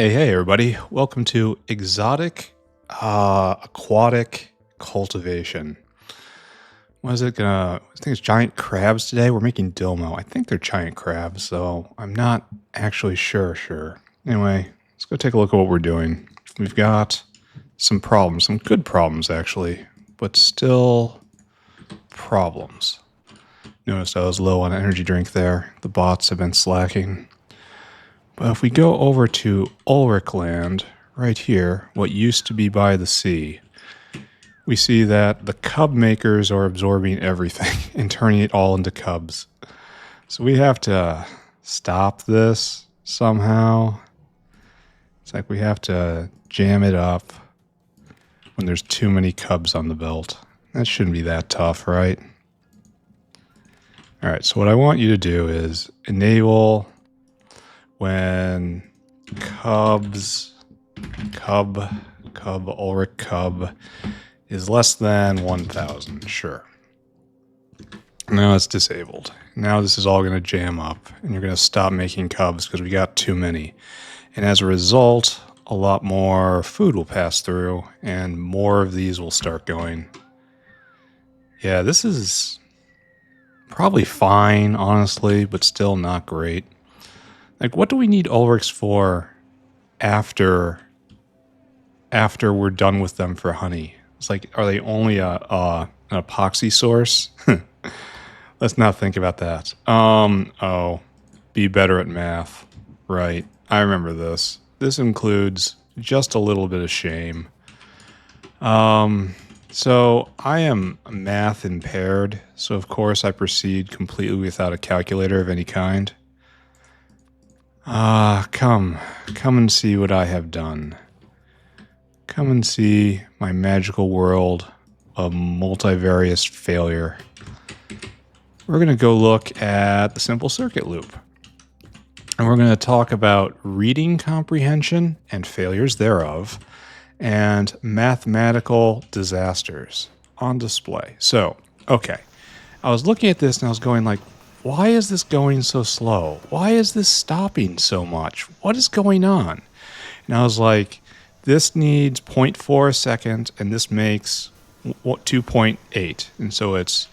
Hey everybody. Welcome to Exotic Aquatic Cultivation. What is it gonna, I think it's giant crabs today. We're making Dhilmo. I think they're giant crabs, so I'm not actually sure. Anyway, let's go take a look at what we're doing. We've got some problems, some good problems actually, but still problems. Noticed I was low on energy drink there. The bots have been slacking. But if we go over to Ulric land, right here, what used to be by the sea, we see that the cub makers are absorbing everything and turning it all into cubs. So we have to stop this somehow. It's like we have to jam it up when there's too many cubs on the belt. That shouldn't be that tough, right? All right, so what I want you to do is enable when Ulric cub is less than 1,000, sure. Now it's disabled. Now this is all going to jam up, and you're going to stop making cubs because we got too many. And as a result, a lot more food will pass through, and more of these will start going. Yeah, this is probably fine, honestly, but still not great. Like, what do we need Ulrics for after we're done with them for honey? It's like, are they only an epoxy source? Let's not think about that. Oh, be better at math. Right. I remember this. This includes just a little bit of shame. So I am math impaired, so of course I proceed completely without a calculator of any kind. Come and see what I have done. Come and see my magical world of multivariate failure. We're going to go look at the simple circuit loop. And we're going to talk about reading comprehension and failures thereof, and mathematical disasters on display. So, okay. I was looking at this and I was going like, why is this going so slow? Why is this stopping so much? What is going on? And I was like, this needs 0.4 a second, and this makes 2.8. And so it's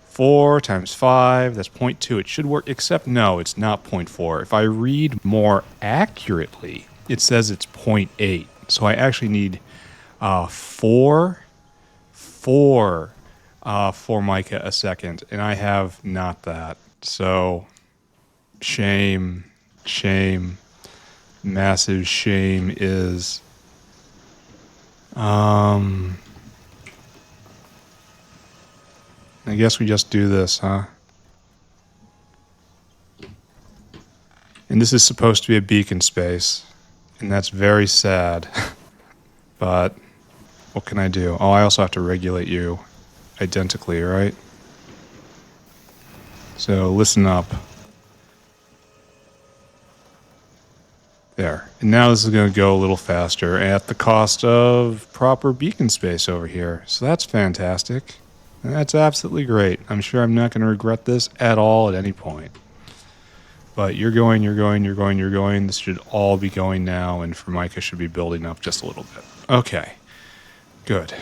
4 times 5, that's 0.2. It should work, except no, it's not 0.4. If I read more accurately, it says it's 0.8. So I actually need 4 Formica a second, and I have not that. So, shame, massive shame is, I guess we just do this, huh? And this is supposed to be a beacon space, and that's very sad, but what can I do? Oh, I also have to regulate you identically, right? So listen up. There. And now this is going to go a little faster at the cost of proper beacon space over here. So that's fantastic. That's absolutely great. I'm sure I'm not going to regret this at all at any point. But you're going. This should all be going now, and Formica should be building up just a little bit. Okay. Good.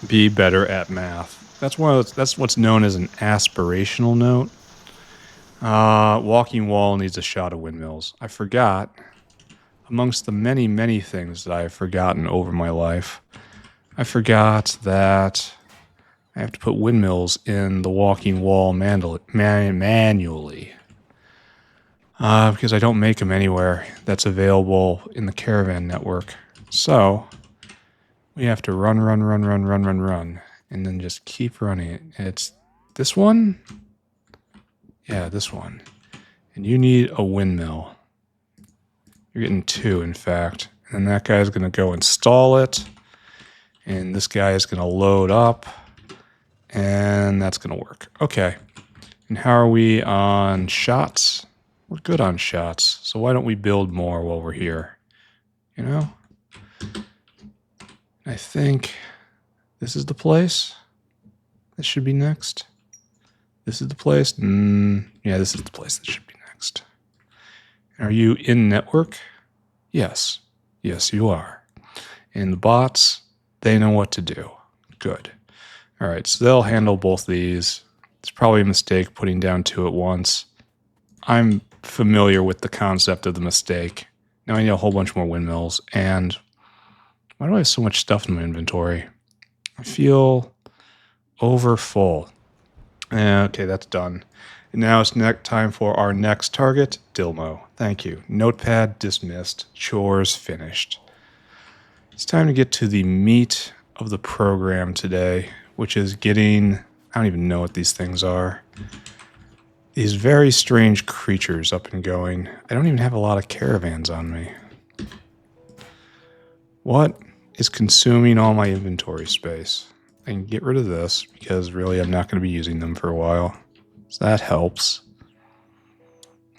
Be better at math. That's what's known as an aspirational note. Walking wall needs a shot of windmills. I forgot, amongst the many things that I have forgotten over my life, I forgot that I have to put windmills in the walking wall manually. Because I don't make them anywhere that's available in the caravan network. So we have to run, and then just keep running it. It's this one? Yeah, this one. And you need a windmill. You're getting 2, in fact. And that guy's going to go install it. And this guy is going to load up. And that's going to work. Okay. And how are we on shots? We're good on shots. So why don't we build more while we're here? You know? I think this is the place. This should be next. This is the place. Yeah, this is the place that should be next. Are you in network? Yes. Yes, you are. And the bots, they know what to do. Good. All right, so they'll handle both these. It's probably a mistake putting down 2 at once. I'm familiar with the concept of the mistake. Now I need a whole bunch more windmills. And why do I have so much stuff in my inventory? I feel over full. Okay, that's done. And now it's time for our next target, Dhilmo. Thank you. Notepad dismissed. Chores finished. It's time to get to the meat of the program today, which is getting, I don't even know what these things are, these very strange creatures up and going. I don't even have a lot of caravans on me. What is consuming all my inventory space? I can get rid of this because really I'm not going to be using them for a while. So that helps.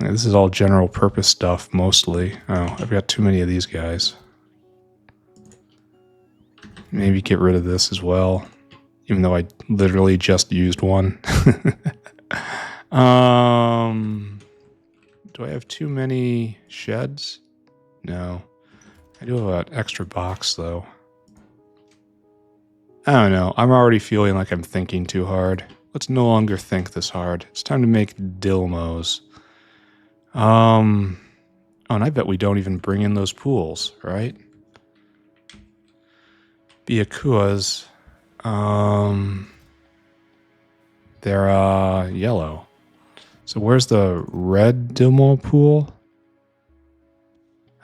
Now, this is all general purpose stuff mostly. Oh, I've got too many of these guys. Maybe get rid of this as well, even though I literally just used one. Do I have too many sheds? No. I do have an extra box though. I don't know. I'm already feeling like I'm thinking too hard. Let's no longer think this hard. It's time to make Dhilmos. Oh, and I bet we don't even bring in those pools, right? Biakuas. They're yellow. So where's the red Dhilmo pool?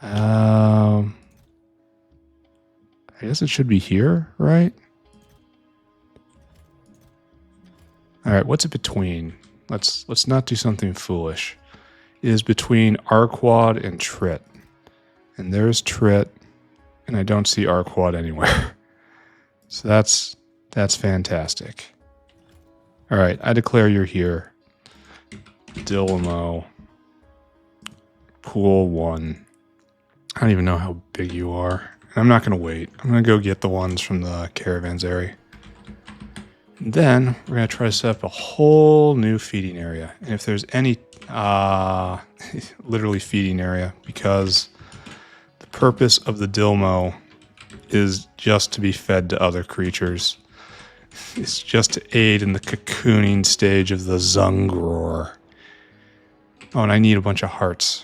I guess it should be here, right? All right, what's it between? Let's not do something foolish. It is between Arqad and Trit. And there's Trit, and I don't see Arqad anywhere. So that's fantastic. All right, I declare you're here. Dhilmo. Pool 1. I don't even know how big you are. I'm not going to wait. I'm going to go get the ones from the caravans area. And then we're going to try to set up a whole new feeding area. And if there's any, literally feeding area, because the purpose of the Dhilmo is just to be fed to other creatures. It's just to aid in the cocooning stage of the Zungror. Oh, and I need a bunch of hearts.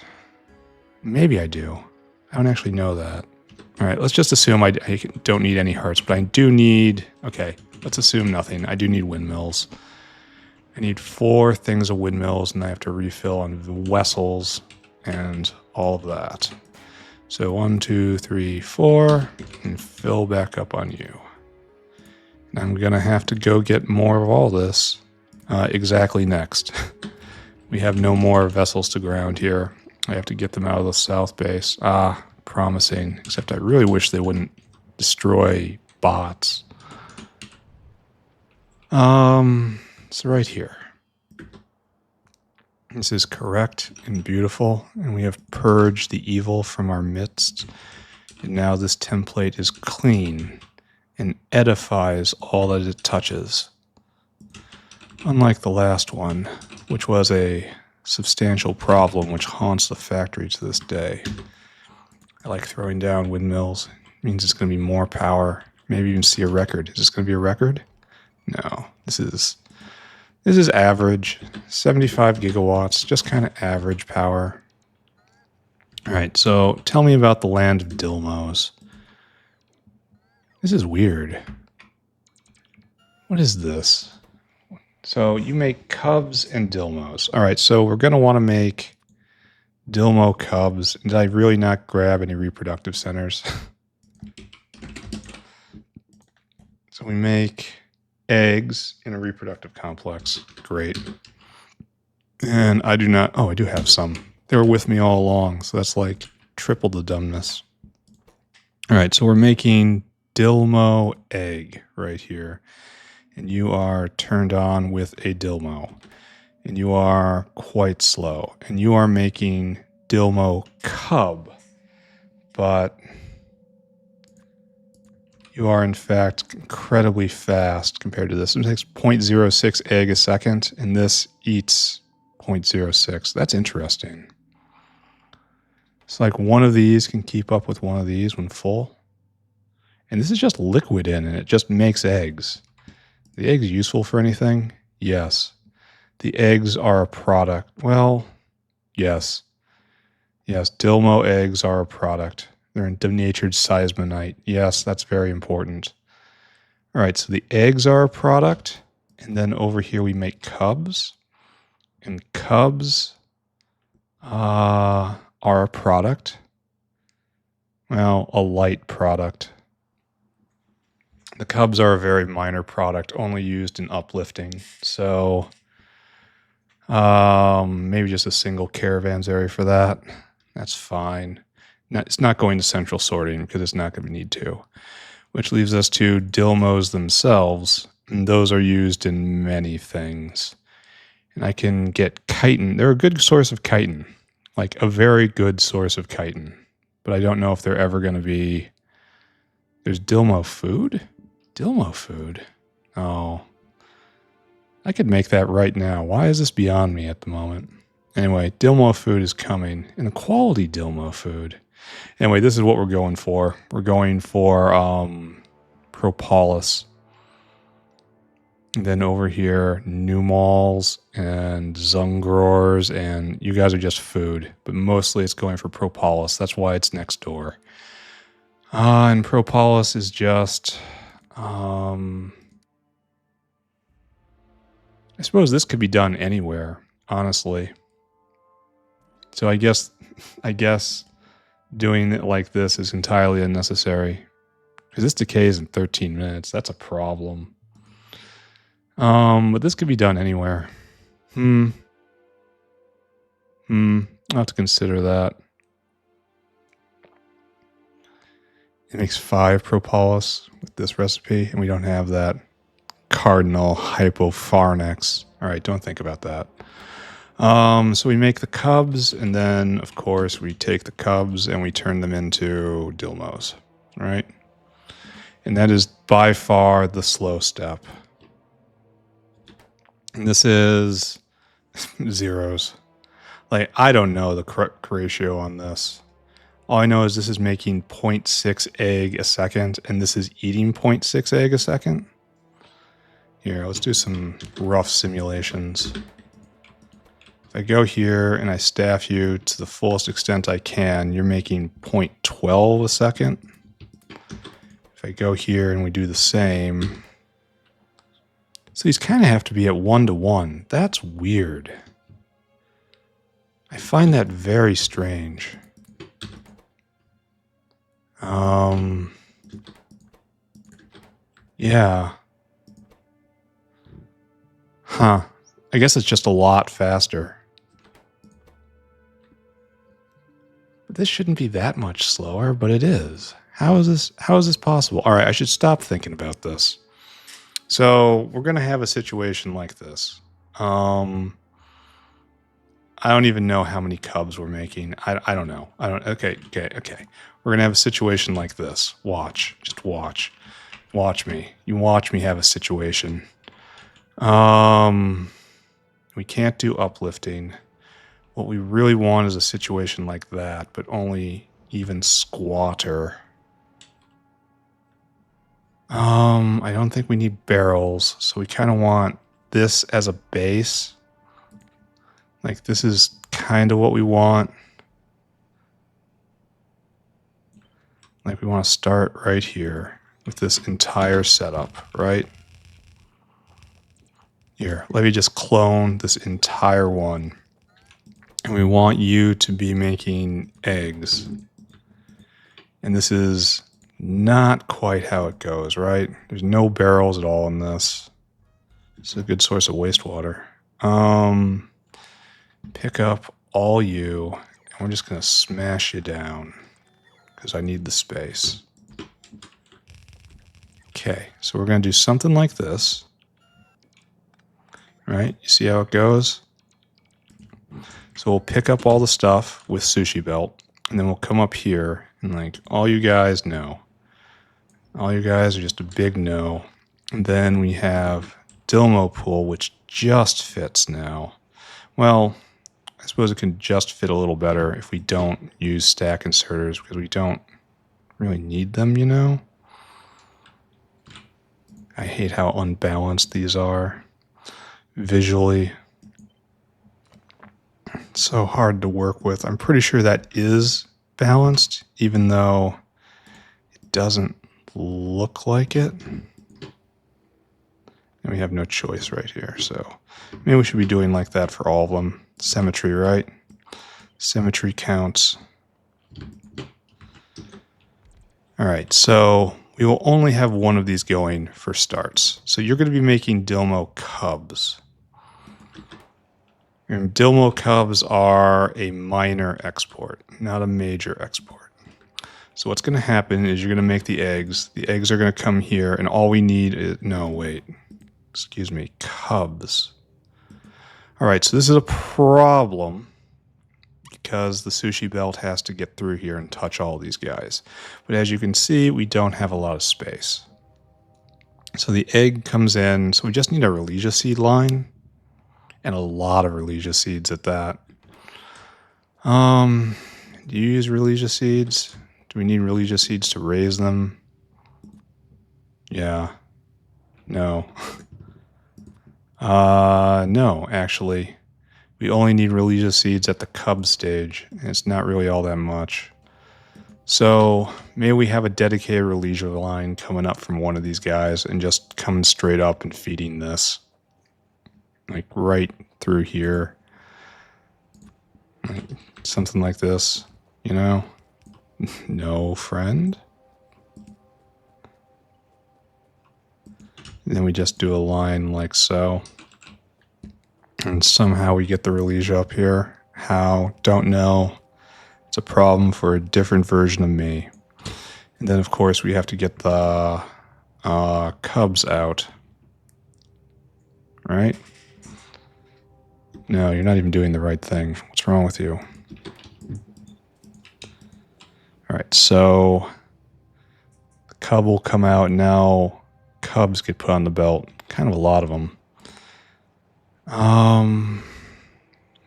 Maybe I do. I don't actually know that. All right, let's just assume I don't need any hearts, but I do need... Okay, let's assume nothing. I do need windmills. I need 4 things of windmills, and I have to refill on vessels and all of that. So 1, 2, 3, 4, and fill back up on you. And I'm going to have to go get more of all this exactly next. We have no more vessels to ground here. I have to get them out of the south base. Promising. Except I really wish they wouldn't destroy bots. So right here. This is correct and beautiful, and we have purged the evil from our midst. And now this template is clean and edifies all that it touches. Unlike the last one, which was a substantial problem which haunts the factory to this day. I like throwing down windmills. It means it's going to be more power. Maybe even see a record. Is this going to be a record? No. This is average. 75 gigawatts. Just kind of average power. All right. So tell me about the land of Dhilmos. This is weird. What is this? So you make cubs and Dhilmos. All right. So we're going to want to make Dhilmo cubs. Did I really not grab any reproductive centers? So we make eggs in a reproductive complex. Great. And I do not... Oh, I do have some. They were with me all along, so that's like triple the dumbness. All right, so we're making Dhilmo egg right here. And you are turned on with a Dhilmo. And you are quite slow. And you are making Dhilmo cub. But you are, in fact, incredibly fast compared to this. It takes 0.06 egg a second, and this eats 0.06. That's interesting. It's like one of these can keep up with one of these when full. And this is just liquid in, and it just makes eggs. The eggs useful for anything? Yes. The eggs are a product. Well, yes. Yes, Dhilmo eggs are a product. They're in denatured seismonite. Yes, that's very important. All right, so the eggs are a product. And then over here we make cubs. And cubs are a product. Well, a light product. The cubs are a very minor product, only used in uplifting. So maybe just a single caravanserai for that. That's fine. It's not going to central sorting because it's not going to need to. Which leaves us to Dhilmos themselves. And those are used in many things. And I can get chitin. They're a good source of chitin. Like a very good source of chitin. But I don't know if they're ever going to be... There's Dhilmo food? Dhilmo food? Oh. I could make that right now. Why is this beyond me at the moment? Anyway, Dhilmo food is coming. And quality Dhilmo food. Anyway, this is what we're going for. We're going for propolis. And then over here, Numals and Zungrors, and you guys are just food. But mostly it's going for propolis. That's why it's next door. And propolis is just... I suppose this could be done anywhere, honestly. So I guess doing it like this is entirely unnecessary. Because this decays in 13 minutes. That's a problem. But this could be done anywhere. I'll have to consider that. It makes 5 propolis with this recipe, and we don't have that cardinal hypopharnax. All right, don't think about that. So we make the cubs, and then, of course, we take the cubs and we turn them into Dhilmos, right? And that is by far the slow step. And this is zeros. Like, I don't know the correct ratio on this. All I know is this is making 0.6 egg a second, and this is eating 0.6 egg a second. Here, let's do some rough simulations. If I go here and I staff you to the fullest extent I can, you're making 0.12 a second. If I go here and we do the same... So these kind of have to be at 1-to-1. That's weird. I find that very strange. Yeah. Huh. I guess it's just a lot faster. But this shouldn't be that much slower, but it is. How is this possible? All right, I should stop thinking about this. So we're going to have a situation like this. I don't even know how many cubs we're making. I don't know. Okay. We're going to have a situation like this. Watch. Just watch. Watch me. You watch me have a situation. We can't do uplifting. What we really want is a situation like that, but only even squatter. I don't think we need barrels, so we kind of want this as a base. Like, this is kind of what we want. Like, we want to start right here with this entire setup, right? Here, let me just clone this entire one. And we want you to be making eggs. And this is not quite how it goes, right? There's no barrels at all in this. It's a good source of wastewater. Pick up all you, and we're just going to smash you down because I need the space. Okay, so we're going to do something like this. Right? You see how it goes? So we'll pick up all the stuff with Sushi Belt, and then we'll come up here, and like, all you guys know. All you guys are just a big no. And then we have Dhilmo Pool, which just fits now. Well, suppose it can just fit a little better if we don't use stack inserters because we don't really need them, you know? I hate how unbalanced these are visually. It's so hard to work with. I'm pretty sure that is balanced, even though it doesn't look like it. And we have no choice right here, so maybe we should be doing like that for all of them. Symmetry, right? Symmetry counts. All right, so we will only have one of these going for starts. So you're going to be making Dhilmo cubs. And Dhilmo cubs are a minor export, not a major export. So what's going to happen is you're going to make the eggs. The eggs are going to come here, and all we need is... No, wait. Excuse me. Cubs. All right, so this is a problem because the sushi belt has to get through here and touch all these guys. But as you can see, we don't have a lot of space. So the egg comes in. So we just need a Relegia seed line. And a lot of Relegia seeds at that. Do you use Relegia seeds? Do we need Relegia seeds to raise them? Yeah. No. No, actually. We only need Relegia seeds at the cub stage. And it's not really all that much. So maybe we have a dedicated Relegia line coming up from one of these guys and just coming straight up and feeding this. Like right through here. Like something like this, you know? No, friend. And then we just do a line like so. And somehow we get the Relegia up here. How? Don't know. It's a problem for a different version of me. And then, of course, we have to get the cubs out. Right? No, you're not even doing the right thing. What's wrong with you? All right, so the cub will come out, and now cubs get put on the belt. Kind of a lot of them.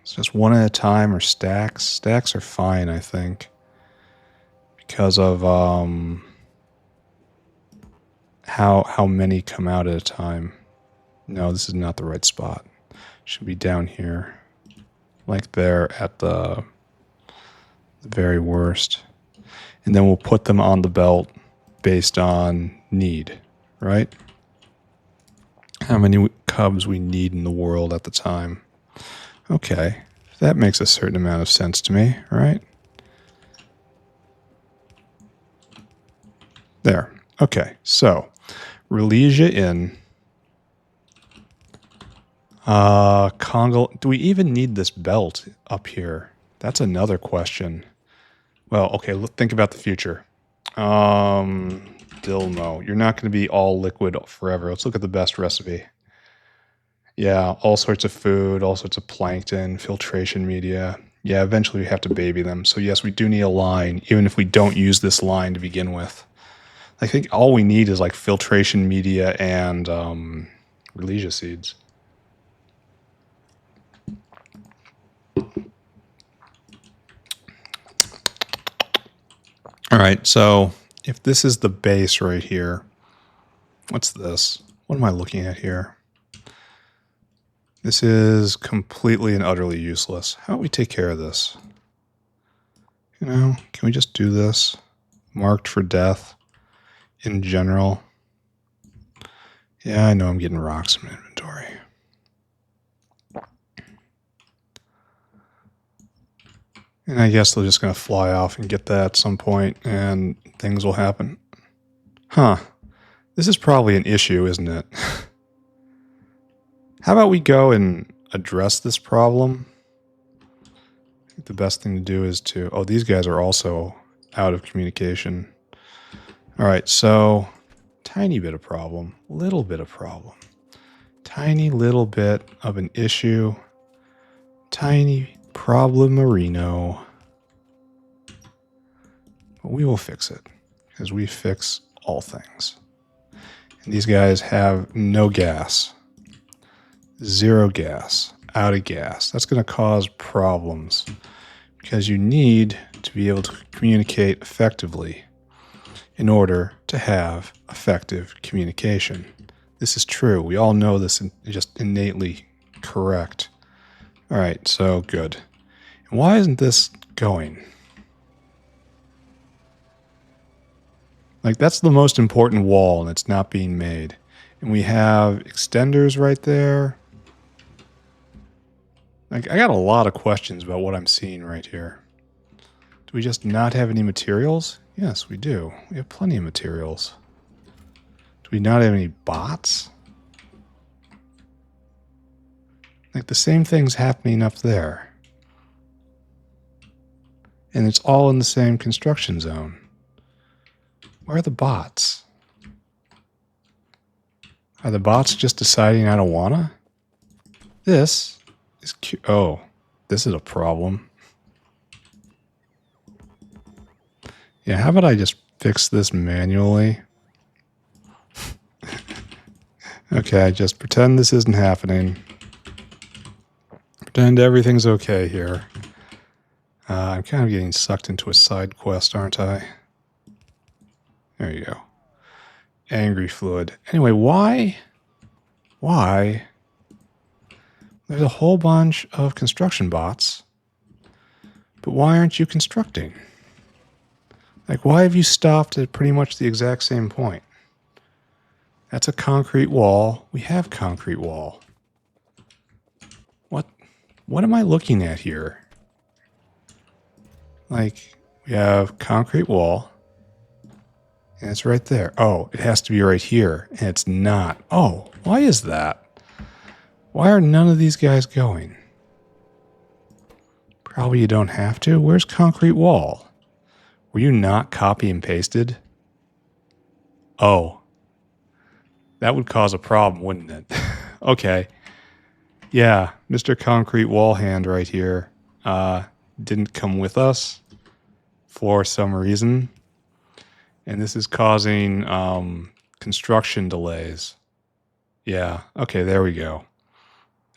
It's just one at a time or stacks. Stacks are fine, I think, because of how many come out at a time. No, this is not the right spot. Should be down here, like there at the very worst. And then we'll put them on the belt based on need, right? How many cubs we need in the world at the time. Okay, that makes a certain amount of sense to me, right? There. Okay, so Relegia in. Congo. Do we even need this belt up here? That's another question. Well, okay, think about the future. Dhilmo. You're not going to be all liquid forever. Let's look at the best recipe. Yeah, all sorts of food, all sorts of plankton, filtration media. Yeah, eventually we have to baby them. So yes, we do need a line, even if we don't use this line to begin with. I think all we need is like filtration media and Relegia seeds. All right, so if this is the base right here, what's this? What am I looking at here? This is completely and utterly useless. How do we take care of this? You know, can we just do this? Marked for death in general. Yeah, I know I'm getting rocks in my inventory. And I guess they're just going to fly off and get that at some point, and things will happen. Huh. This is probably an issue, isn't it? How about we go and address this problem? I think the best thing to do is to... Oh, these guys are also out of communication. All right, so tiny bit of problem, little bit of problem. Tiny little bit of an issue. Tiny problem-marino. But we will fix it, because we fix all things. And these guys have no gas. Zero gas out of gas. That's going to cause problems because you need to be able to communicate effectively in order to have effective communication. This is true. We all know this and just innately correct. All right, so good. And why isn't this going? Like, that's the most important wall, and it's not being made. And we have extenders right there. Like, I got a lot of questions about what I'm seeing right here. Do we just not have any materials? Yes, we do. We have plenty of materials. Do we not have any bots? Like, the same thing's happening up there. And it's all in the same construction zone. Where are the bots? Are the bots just deciding I don't wanna? This is cute. Oh, this is a problem. Yeah, how about I just fix this manually? Okay, just pretend this isn't happening. Pretend everything's okay here. I'm kind of getting sucked into a side quest, aren't I? There you go. Angry fluid. Anyway, why? There's a whole bunch of construction bots, but why aren't you constructing? Like, why have you stopped at pretty much the exact same point? That's a concrete wall. We have concrete wall. What am I looking at here? Like, we have concrete wall. And it's right there. Oh, it has to be right here. And it's not. Oh, why is that? Why are none of these guys going? Probably you don't have to. Where's concrete wall? Were you not copy and pasted? Oh. That would cause a problem, wouldn't it? Okay. Yeah, Mr. Concrete Wall Hand right here didn't come with us for some reason. And this is causing construction delays. Yeah, okay, there we go.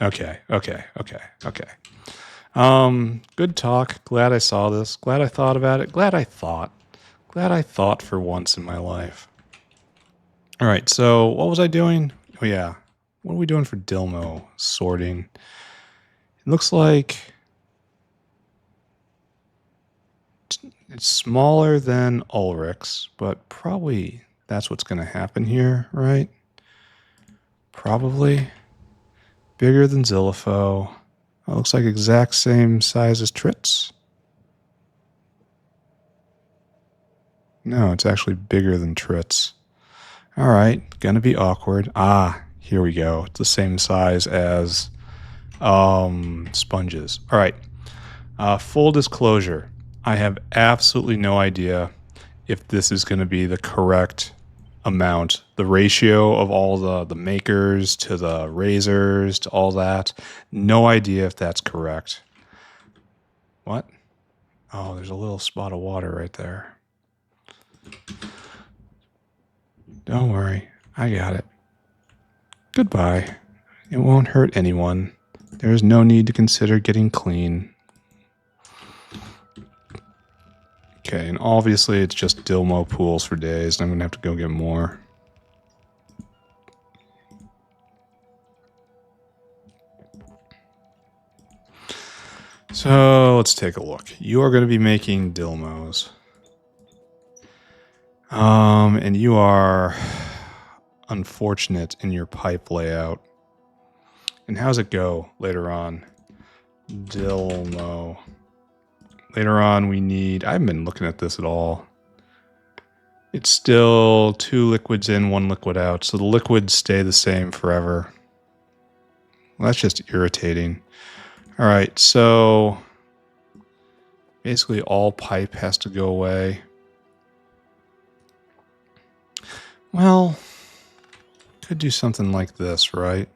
Okay. Good talk. Glad I saw this. Glad I thought about it. Glad I thought for once in my life. All right, so what was I doing? Oh, yeah. What are we doing for Dhilmo? Sorting. It looks like it's smaller than Ulric's, but probably that's what's going to happen here, right? Probably. Bigger than Zillifo. It looks like exact same size as Tritz. No, it's actually bigger than Tritz. All right, gonna be awkward. Ah, here we go. It's the same size as sponges. All right. Full disclosure, I have absolutely no idea if this is going to be the correct amount, the ratio of all the makers to the razors to all that. No idea if that's correct. What? Oh, there's a little spot of water right there. Don't worry, I got it. Goodbye. It won't hurt anyone. There is no need to consider getting clean. Okay, and obviously it's just Dhilmo pools for days, and I'm going to have to go get more. So let's take a look. You are going to be making Dhilmos. And you are unfortunate in your pipe layout. And how's it go later on? Dhilmo. Later on we need... I haven't been looking at this at all. It's still 2 liquids in, 1 liquid out. So the liquids stay the same forever. Well, that's just irritating. Alright, so... basically all pipe has to go away. Well, could do something like this, right?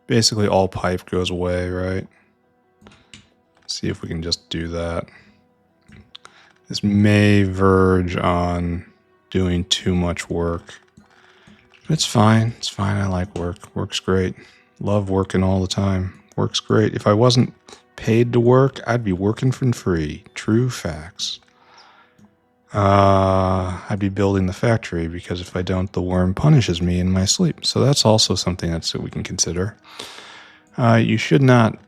Basically all pipe goes away, right? See if we can just do that. This may verge on doing too much work. It's fine. It's fine. I like work. Work's great. Love working all the time. Work's great. If I wasn't paid to work, I'd be working for free. True facts. I'd be building the factory because if I don't, the worm punishes me in my sleep. So that's also something that we can consider. You should not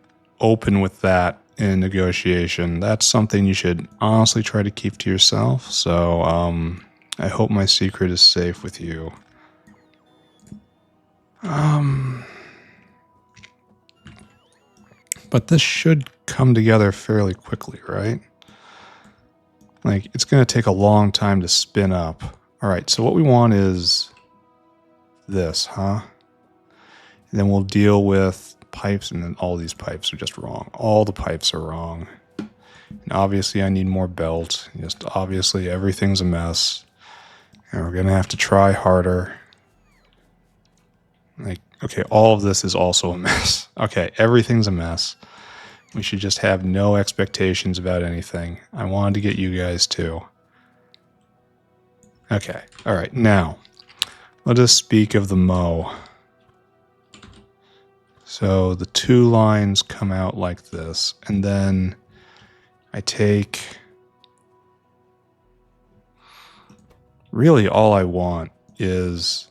open with that in negotiation. That's something you should honestly try to keep to yourself. So I hope my secret is safe with you. But this should come together fairly quickly, right? Like, it's going to take a long time to spin up. All right, so what we want is this, huh? And then we'll deal with pipes, and then all these pipes are just wrong. All the pipes are wrong. And obviously, I need more belt. Just obviously, everything's a mess. And we're going to have to try harder. Like, okay, all of this is also a mess. Okay, everything's a mess. We should just have no expectations about anything. I wanted to get you guys too. Okay, all right, now, let us speak of the mow. So the two lines come out like this, and then I take... Really, all I want is...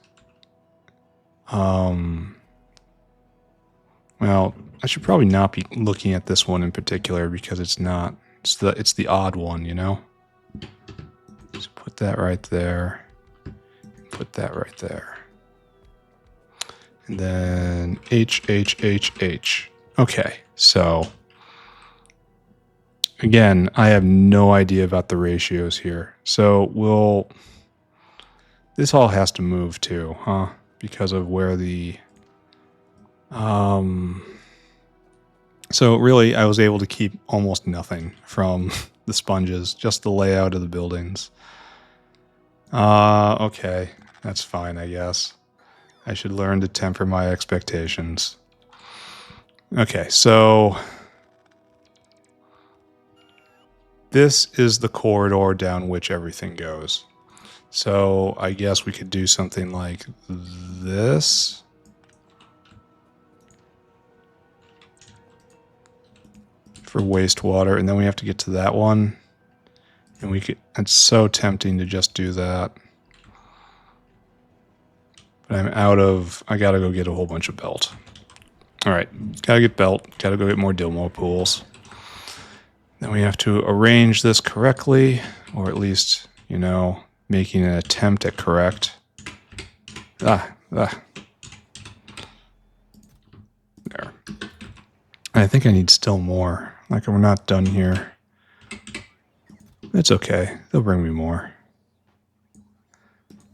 Well, I should probably not be looking at this one in particular because it's not. It's the odd one, you know? So put that right there. Put that right there. And then H, H, H, H. Okay, so... Again, I have no idea about the ratios here. So we'll... This all has to move too, huh? Because of where the... So really, I was able to keep almost nothing from the sponges, just the layout of the buildings. Okay, that's fine, I guess. I should learn to temper my expectations. Okay, so this is the corridor down which everything goes. So I guess we could do something like this. For wastewater, and then we have to get to that one. And we could, it's so tempting to just do that. But I'm out of, I gotta go get a whole bunch of belt. Alright, gotta get belt, gotta go get more Dhilmo pools. Then we have to arrange this correctly, or at least, you know, making an attempt at correct. There. I think I need still more. Like, we're not done here. It's okay. They'll bring me more.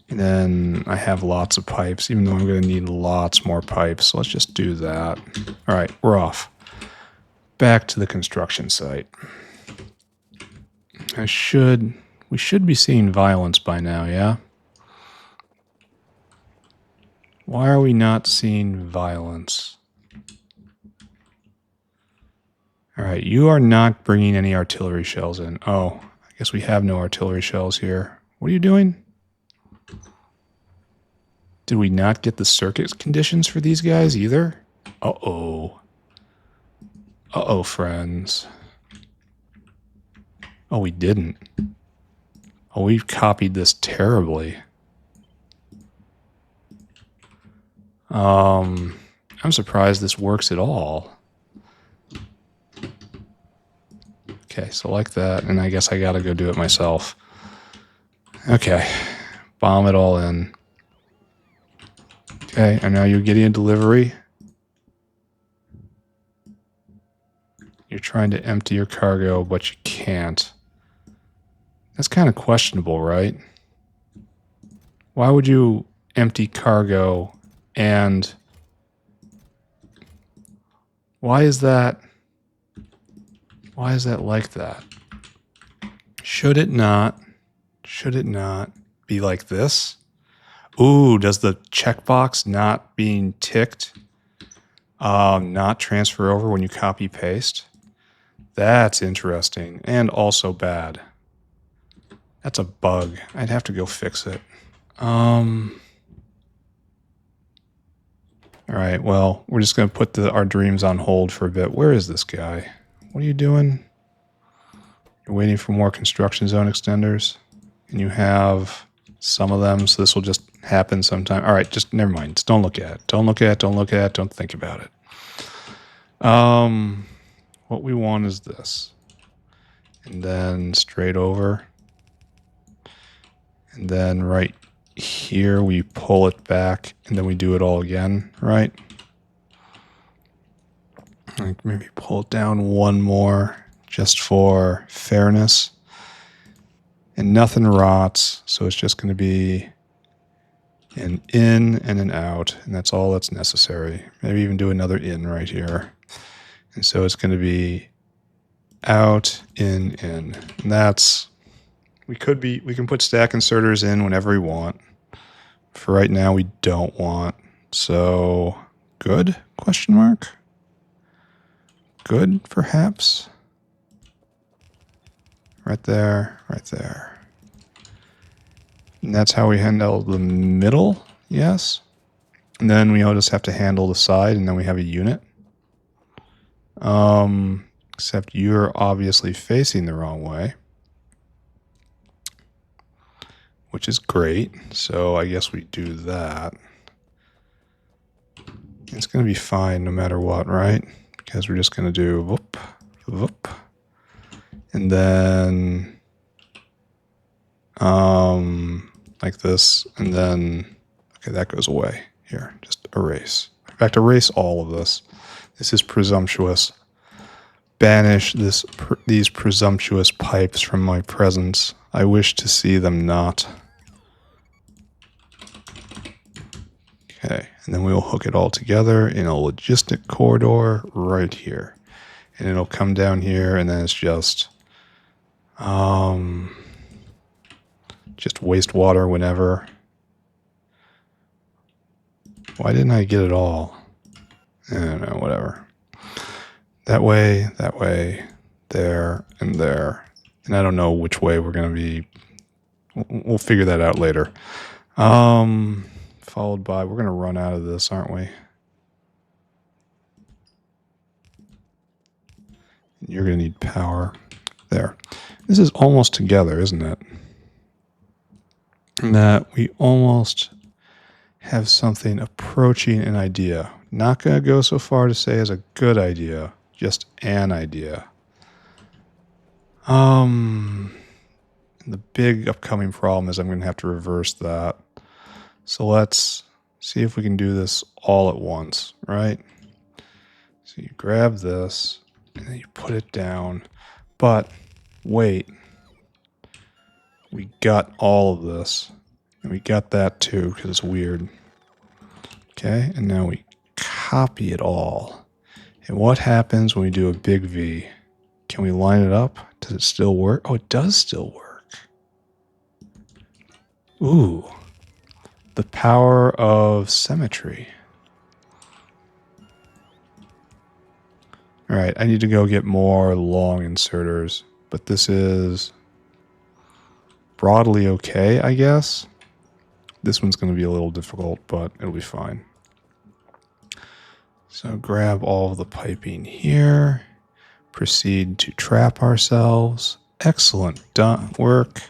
And then I have lots of pipes, even though I'm going to need lots more pipes. So let's just do that. All right, we're off. Back to the construction site. We should be seeing violence by now, yeah? Why are we not seeing violence? All right, you are not bringing any artillery shells in. Oh, I guess we have no artillery shells here. What are you doing? Did we not get the circuit conditions for these guys either? Uh-oh. Uh-oh, friends. Oh, we didn't. Oh, we've copied this terribly. I'm surprised this works at all. Okay, so like that, and I guess I gotta go do it myself. Okay, bomb it all in. Okay, and now you're getting a delivery. You're trying to empty your cargo, but you can't. That's kind of questionable, right? Why would you empty cargo and... Why is that like that? Should it not be like this? Ooh, does the checkbox not being ticked not transfer over when you copy paste? That's interesting and also bad. That's a bug. I'd have to go fix it. All right, well, we're just going to put our dreams on hold for a bit. Where is this guy? What are you doing? You're waiting for more construction zone extenders, and you have some of them, so this will just happen sometime. All right, just never mind. Just don't look at it. Don't look at it. Don't look at it. Don't think about it. What we want is this. And then straight over. And then right here we pull it back, and then we do it all again, right? Like maybe pull it down one more just for fairness. And nothing rots, so it's just going to be an in and an out, and that's all that's necessary. Maybe even do another in right here. And so it's going to be out, in. And that's, we can put stack inserters in whenever we want. For right now, we don't want. So, good? Question mark? Good, perhaps? Right there, right there. And that's how we handle the middle, yes. And then we all just have to handle the side, and then we have a unit. Except you're obviously facing the wrong way, which is great. So I guess we do that. It's going to be fine no matter what, right? Because we're just going to do whoop, whoop. And then like this, and then, okay, that goes away. Here, just erase. In fact, erase all of this. This is presumptuous. Banish these presumptuous pipes from my presence. I wish to see them not. Okay, and then we'll hook it all together in a logistic corridor right here. And it'll come down here, and then it's just wastewater whenever. Why didn't I get it all? I don't know, whatever. That way, there, and there. And I don't know which way we're going to be. We'll figure that out later. Followed by, we're going to run out of this, aren't we? You're going to need power. There. This is almost together, isn't it? That we almost have something approaching an idea. Not going to go so far to say as a good idea. Just an idea. The big upcoming problem is I'm going to have to reverse that. So let's see if we can do this all at once, right? So you grab this, and then you put it down. But, wait. We got all of this. And we got that too, because it's weird. Okay, and now we copy it all. And what happens when we do a big V? Can we line it up? Does it still work? Oh, it does still work. Ooh. The power of symmetry. All right, I need to go get more long inserters, but this is broadly okay, I guess. This one's going to be a little difficult, but it'll be fine. So grab all of the piping here. Proceed to trap ourselves. Excellent, done work.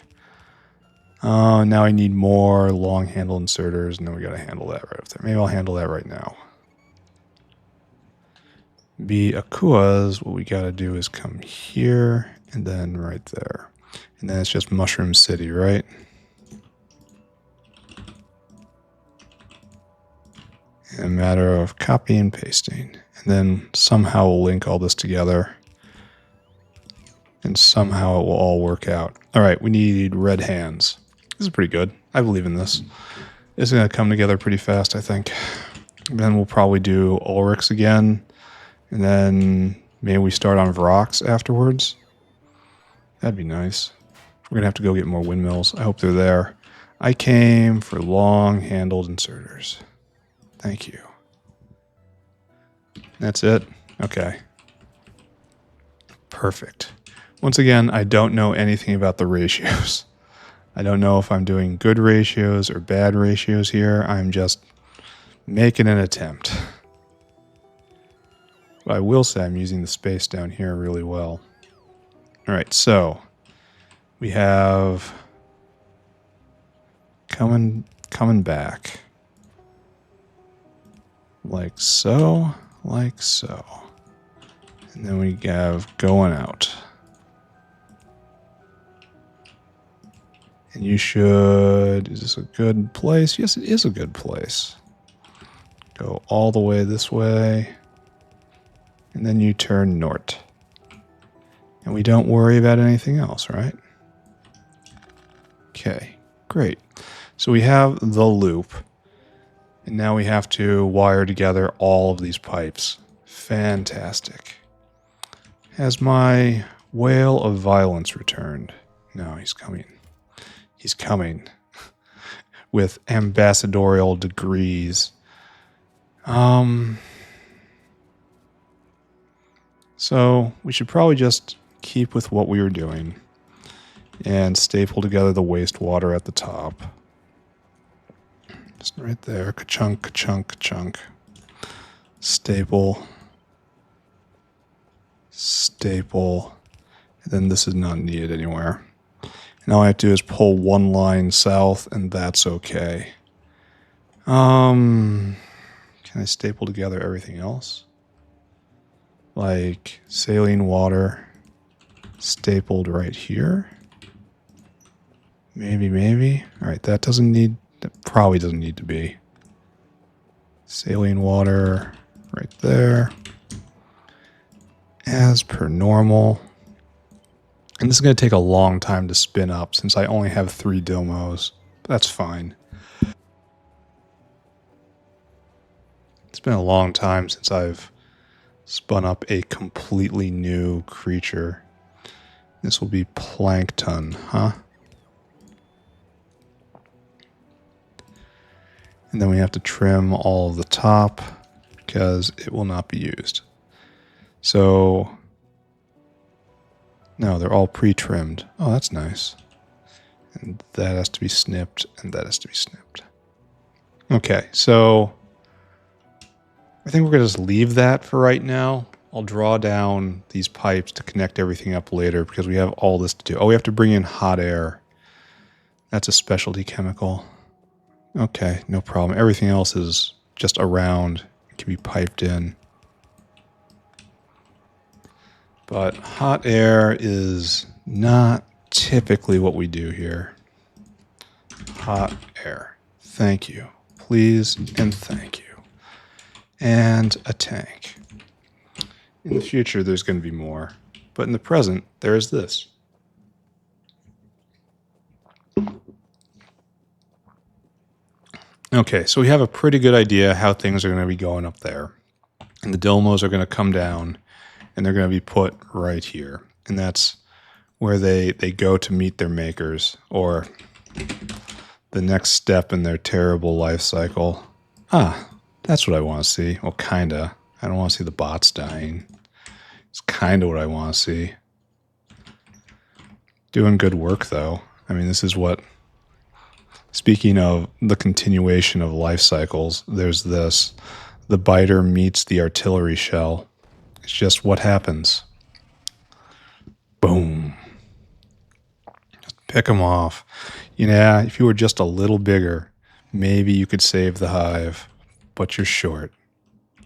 Now I need more long handle inserters, and then we got to handle that right up there. Maybe I'll handle that right now. Arqads, what we got to do is come here, and then right there. And then it's just Mushroom City, right? A matter of copy and pasting. And then somehow we'll link all this together. And somehow it will all work out. All right, we need red hands. This is pretty good. I believe in this. This is going to come together pretty fast, I think. And then we'll probably do Ulrics again. And then maybe we start on Vrauks afterwards. That'd be nice. We're going to have to go get more windmills. I hope they're there. I came for long-handled inserters. Thank you. That's it? Okay. Perfect. Once again, I don't know anything about the ratios. I don't know if I'm doing good ratios or bad ratios here. I'm just Making an attempt. But I will say I'm using the space down here really well. All right, so we have coming back. Like so, like so. And then we have going out. And you should... Is this a good place? Yes, it is a good place. Go all the way this way. And then you turn north. And we don't worry about anything else, right? Okay, great. So we have the loop. And now we have to wire together all of these pipes. Fantastic. Has my whale of violence returned? No, he's coming. He's coming. With ambassadorial degrees. So we should probably just keep with what we were doing. And staple together the wastewater at the top. Just right there. Ka-chunk, ka-chunk, ka-chunk. Staple. Staple. And then this is not needed anywhere. And all I have to do is pull one line south, and that's okay. Can I staple together everything else? Like saline water stapled right here? Maybe. All right, that probably doesn't need to be. Saline water right there. As per normal. And this is going to take a long time to spin up since I only have 3 Dhilmos. But that's fine. It's been a long time since I've spun up a completely new creature. This will be plankton, huh? And then we have to trim all of the top because it will not be used. So, no, they're all pre-trimmed. Oh, that's nice. And that has to be snipped, and that has to be snipped. Okay, so I think we're going to just leave that for right now. I'll draw down these pipes to connect everything up later because we have all this to do. Oh, we have to bring in hot air. That's a specialty chemical. Okay, no problem. Everything else is just around. It can be piped in. But hot air is not typically what we do here. Hot air. Thank you. Please and thank you. And a tank. In the future, there's going to be more. But in the present, there is this. Okay, so we have a pretty good idea how things are going to be going up there. And the Dhilmos are going to come down, and they're going to be put right here. And that's where they go to meet their makers, or the next step in their terrible life cycle. Ah, that's what I want to see. Well, kinda. I don't want to see the bots dying. It's kinda what I want to see. Doing good work, though. I mean, this is what... Speaking of the continuation of life cycles, there's this. The biter meets the artillery shell. It's just what happens. Boom. Just pick them off. You know, if you were just a little bigger, maybe you could save the hive. But you're short.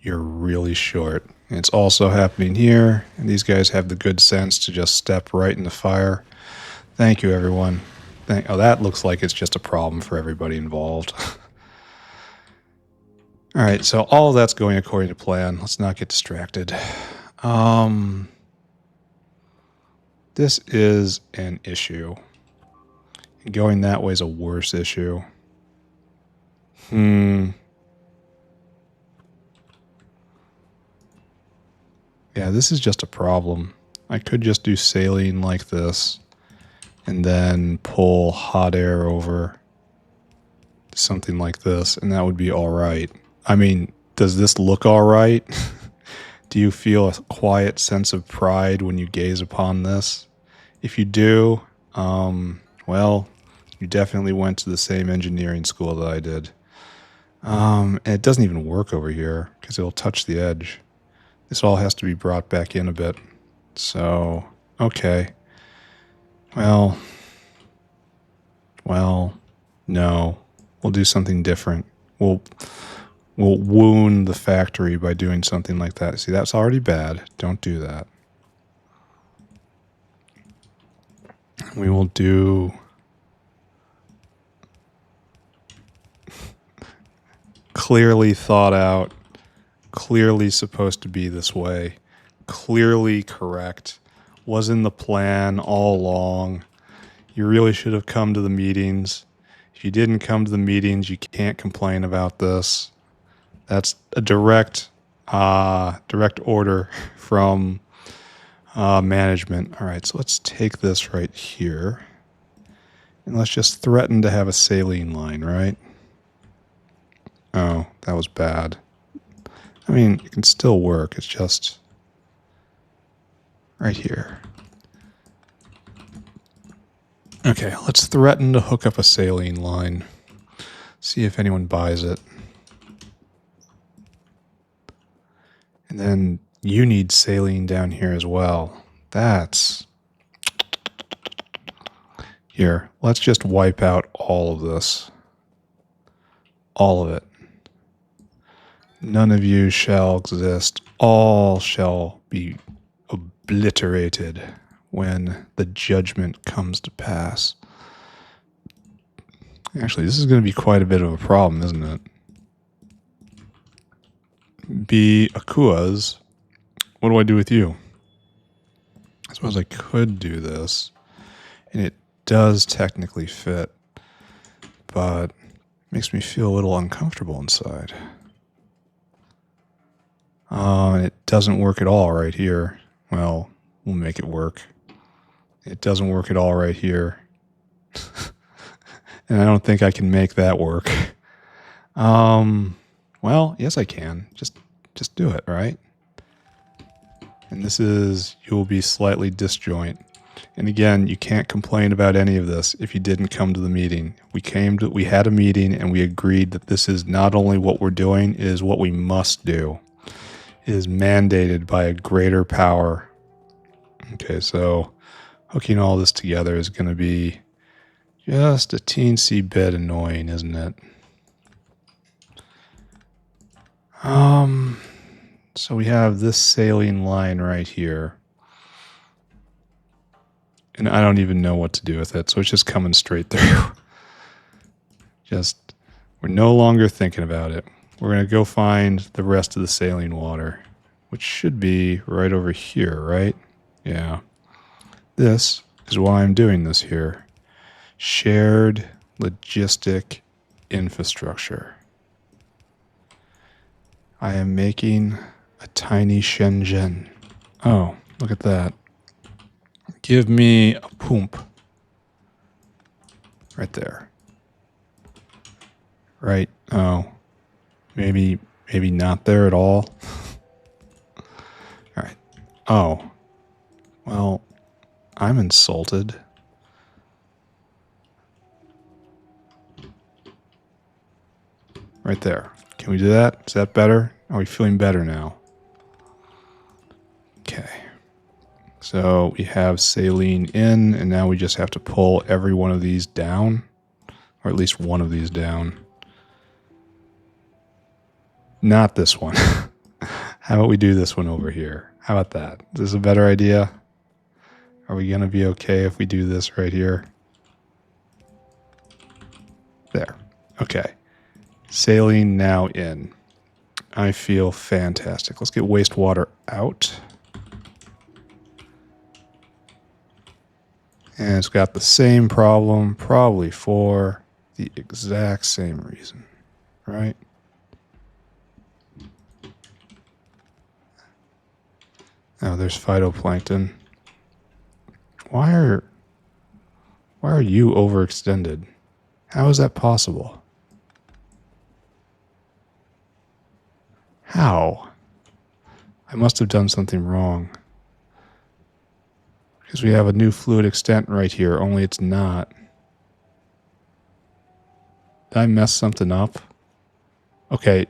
You're really short. And it's also happening here. And these guys have the good sense to just step right in the fire. Thank you, everyone. Oh, that looks like it's just a problem for everybody involved. All right, so all of that's going according to plan. Let's not get distracted. This is an issue. And going that way is a worse issue. Yeah, this is just a problem. I could just do saline like this. And then pull hot air over something like this, and that would be all right. I mean, does this look all right? Do you feel a quiet sense of pride when you gaze upon this? If you do, well, you definitely went to the same engineering school that I did. And it doesn't even work over here because it'll touch the edge. This all has to be brought back in a bit. So, okay. Well, no. We'll do something different. We'll wound the factory by doing something like that. See, that's already bad. Don't do that. We will do... clearly thought out, clearly supposed to be this way, clearly correct, was in the plan all along. You really should have come to the meetings. If you didn't come to the meetings, you can't complain about this. That's a direct order from management. All right, so let's take this right here, and let's just threaten to have a saline line, right? Oh, that was bad. I mean, it can still work. It's just right here. Okay, let's threaten to hook up a saline line. See if anyone buys it. And then you need saline down here as well. That's... Here, let's just wipe out all of this. All of it. None of you shall exist. All shall be obliterated when the judgment comes to pass. Actually, this is going to be quite a bit of a problem, isn't it? Be Arqads. What do I do with you? I suppose I could do this, and it does technically fit, but it makes me feel a little uncomfortable inside. And it doesn't work at all right here. Well, we'll make it work. It doesn't work at all right here. And I don't think I can make that work. Well, yes I can. Just do it, right? And this is, you will be slightly disjoint. And again, you can't complain about any of this if you didn't come to the meeting. We had a meeting and we agreed that this is not only what we're doing, it is what we must do. It is mandated by a greater power. Okay, so hooking all this together is going to be just a teensy bit annoying, isn't it? So we have this saline line right here. And I don't even know what to do with it, so it's just coming straight through. We're no longer thinking about it. We're going to go find the rest of the saline water, which should be right over here, right? Yeah. This is why I'm doing this here. Shared logistic infrastructure. I am making a tiny Shenzhen. Oh, look at that. Give me a pump. Right there. Right. Oh. Maybe not there at all. All right. Oh. Well, I'm insulted. Right there. Can we do that? Is that better? Are we feeling better now? Okay. So we have saline in, and now we just have to pull every one of these down, or at least one of these down. Not this one. How about we do this one over here? How about that? Is this a better idea? Are we going to be okay if we do this right here? There. Okay. Saline now in. I feel fantastic. Let's get wastewater out. And it's got the same problem, probably for the exact same reason, right? Oh, there's phytoplankton. Why are you overextended? How is that possible? How? I must have done something wrong. Because we have a new fluid extent right here, only it's not. Did I mess something up? Okay,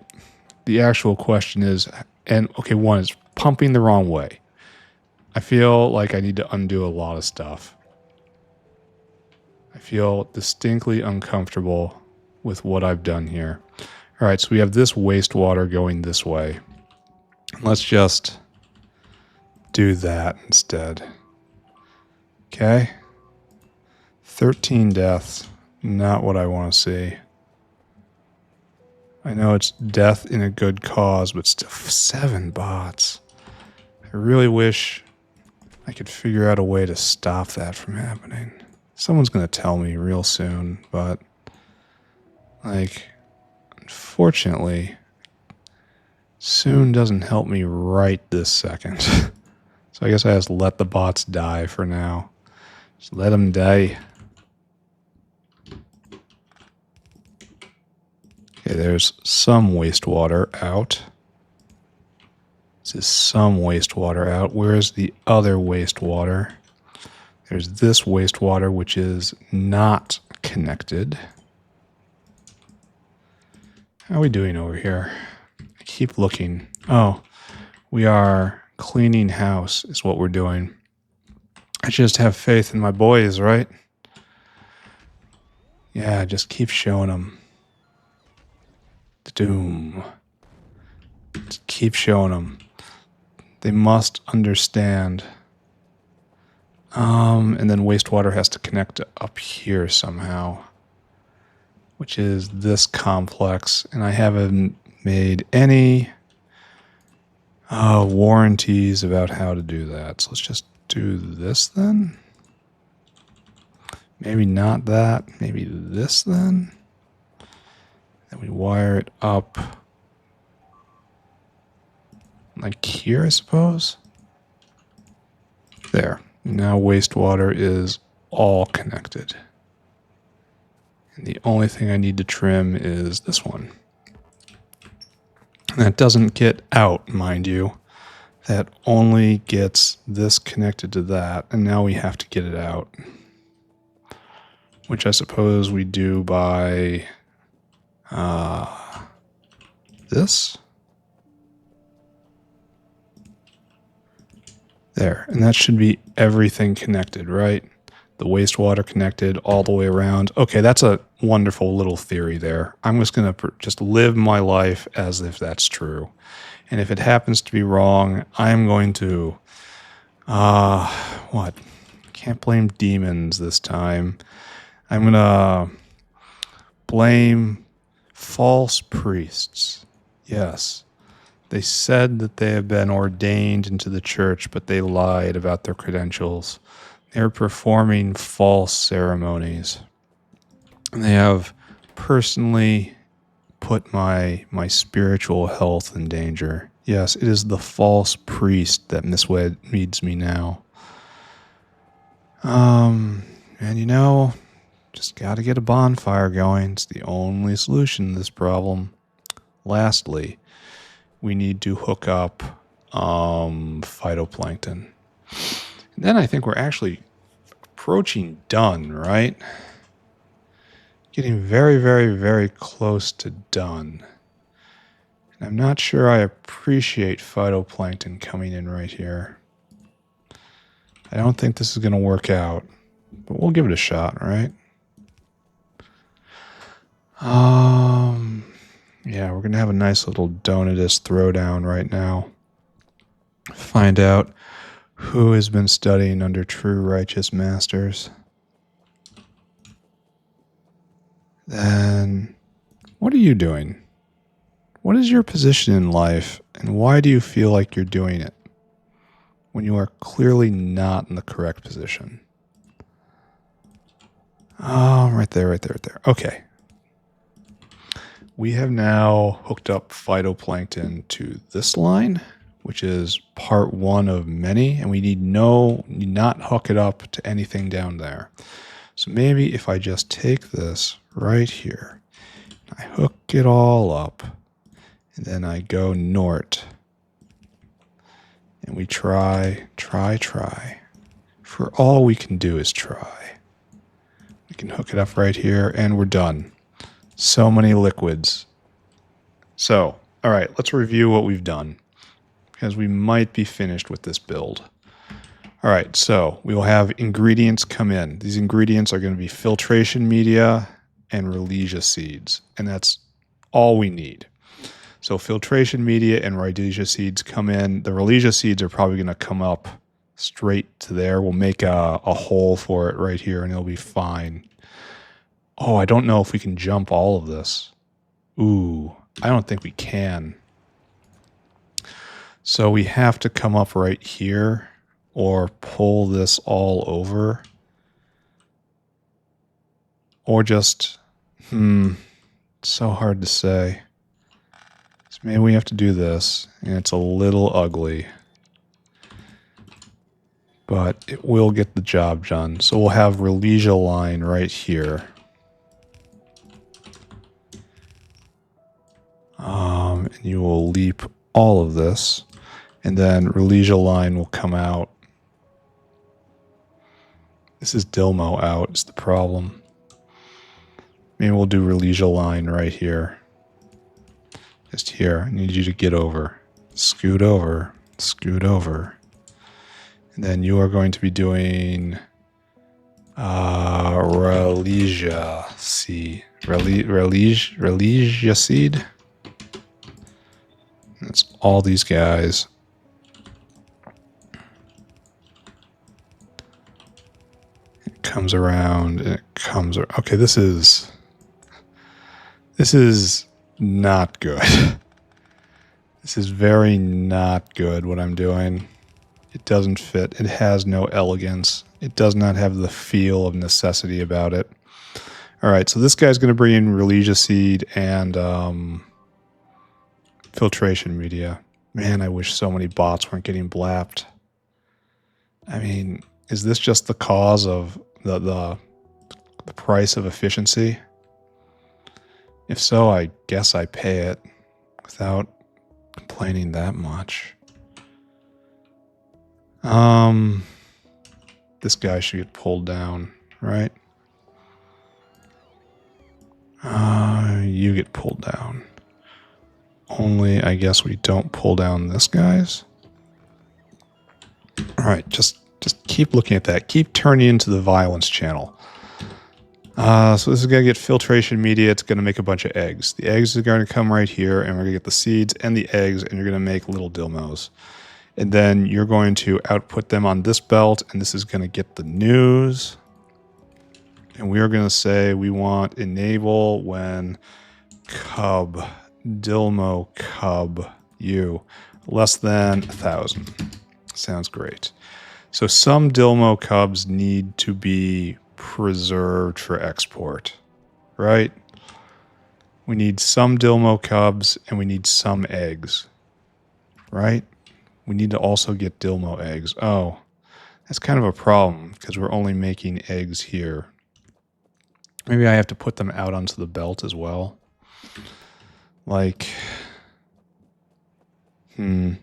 the actual question is, and okay, one is pumping the wrong way. I feel like I need to undo a lot of stuff. I feel distinctly uncomfortable with what I've done here. All right, so we have this wastewater going this way. Let's just do that instead. Okay. 13 deaths. Not what I want to see. I know it's death in a good cause, but still 7 bots. I really wish I could figure out a way to stop that from happening. Someone's going to tell me real soon, but like, unfortunately, soon doesn't help me right this second. So I guess I just let the bots die for now. Just let them die. Okay, there's some wastewater out. This is some wastewater out. Where's the other wastewater? There's this wastewater, which is not connected. How are we doing over here? I keep looking. Oh, we are cleaning house is what we're doing. I just have faith in my boys, right? Yeah, just keep showing them. Doom. Just keep showing them. They must understand. And then wastewater has to connect up here somehow, which is this complex. And I haven't made any warranties about how to do that. So let's just do this then. Maybe not that. Maybe this then. Then we wire it up like here, I suppose. There. Now wastewater is all connected. And the only thing I need to trim is this one. And that doesn't get out, mind you. That only gets this connected to that. And now we have to get it out. Which I suppose we do by this. There. And that should be everything connected, right? The wastewater connected all the way around. Okay, that's a wonderful little theory there. I'm just going to just live my life as if that's true. And if it happens to be wrong, I'm going to, what? Can't blame demons this time. I'm going to blame false priests. Yes. They said that they have been ordained into the church, but they lied about their credentials. They're performing false ceremonies. And they have personally put my spiritual health in danger. Yes, it is the false priest that misleads me now. And you know, just got to get a bonfire going. It's the only solution to this problem. Lastly, we need to hook up phytoplankton. And then I think we're actually approaching done, right? Getting very, very, very close to done. And I'm not sure I appreciate phytoplankton coming in right here. I don't think this is going to work out, but we'll give it a shot, right? Yeah, we're going to have a nice little Donatus throwdown right now. Find out who has been studying under true righteous masters. Then, what are you doing? What is your position in life, and why do you feel like you're doing it when you are clearly not in the correct position? Oh, right there, right there, right there. Okay. We have now hooked up phytoplankton to this line, which is part 1 of many, and we need not hook it up to anything down there. So maybe if I just take this right here, I hook it all up, and then I go north, and we try. For all we can do is try. We can hook it up right here, and we're done. So many liquids. So, all right, let's review what we've done because we might be finished with this build. All right, so we will have ingredients come in. These ingredients are going to be filtration media and Rhodesia seeds, and that's all we need. So filtration media and Rhodesia seeds come in. The Rhodesia seeds are probably going to come up straight to there. We'll make a hole for it right here, and it'll be fine. Oh, I don't know if we can jump all of this. Ooh, I don't think we can. So we have to come up right here or pull this all over. Or just, it's so hard to say. So maybe we have to do this, and it's a little ugly. But it will get the job done. So we'll have Rhodesia line right here. And you will leap all of this. And then Rhodesia line will come out. This is Dhilmo out, is the problem. Maybe we'll do Rhodesia line right here. Just here. I need you to get over. Scoot over. Scoot over. And then you are going to be doing Rhodesia seed. Rhodesia seed. That's all these guys. It comes around and it comes. Okay, this is not good. This is very not good what I'm doing. It doesn't fit. It has no elegance. It does not have the feel of necessity about it. All right, so this guy's going to bring in Rhodesia seed and filtration media. Man, I wish so many bots weren't getting blapped. I mean, is this just the cause of the price of efficiency? If so, I guess I pay it without complaining that much. This guy should get pulled down, right? You get pulled down. Only, I guess we don't pull down this guy's. All right, just keep looking at that. Keep turning into the violence channel. So this is going to get filtration media. It's going to make a bunch of eggs. The eggs are going to come right here, and we're going to get the seeds and the eggs, and you're going to make little Dhilmos. And then you're going to output them on this belt, and this is going to get the news. And we are going to say we want enable when cub, Dhilmo cub, you, less than 1,000. Sounds great. So some Dhilmo cubs need to be preserved for export, right? We need some Dhilmo cubs and we need some eggs, right? We need to also get Dhilmo eggs. Oh, that's kind of a problem because we're only making eggs here. Maybe I have to put them out onto the belt as well. Like, so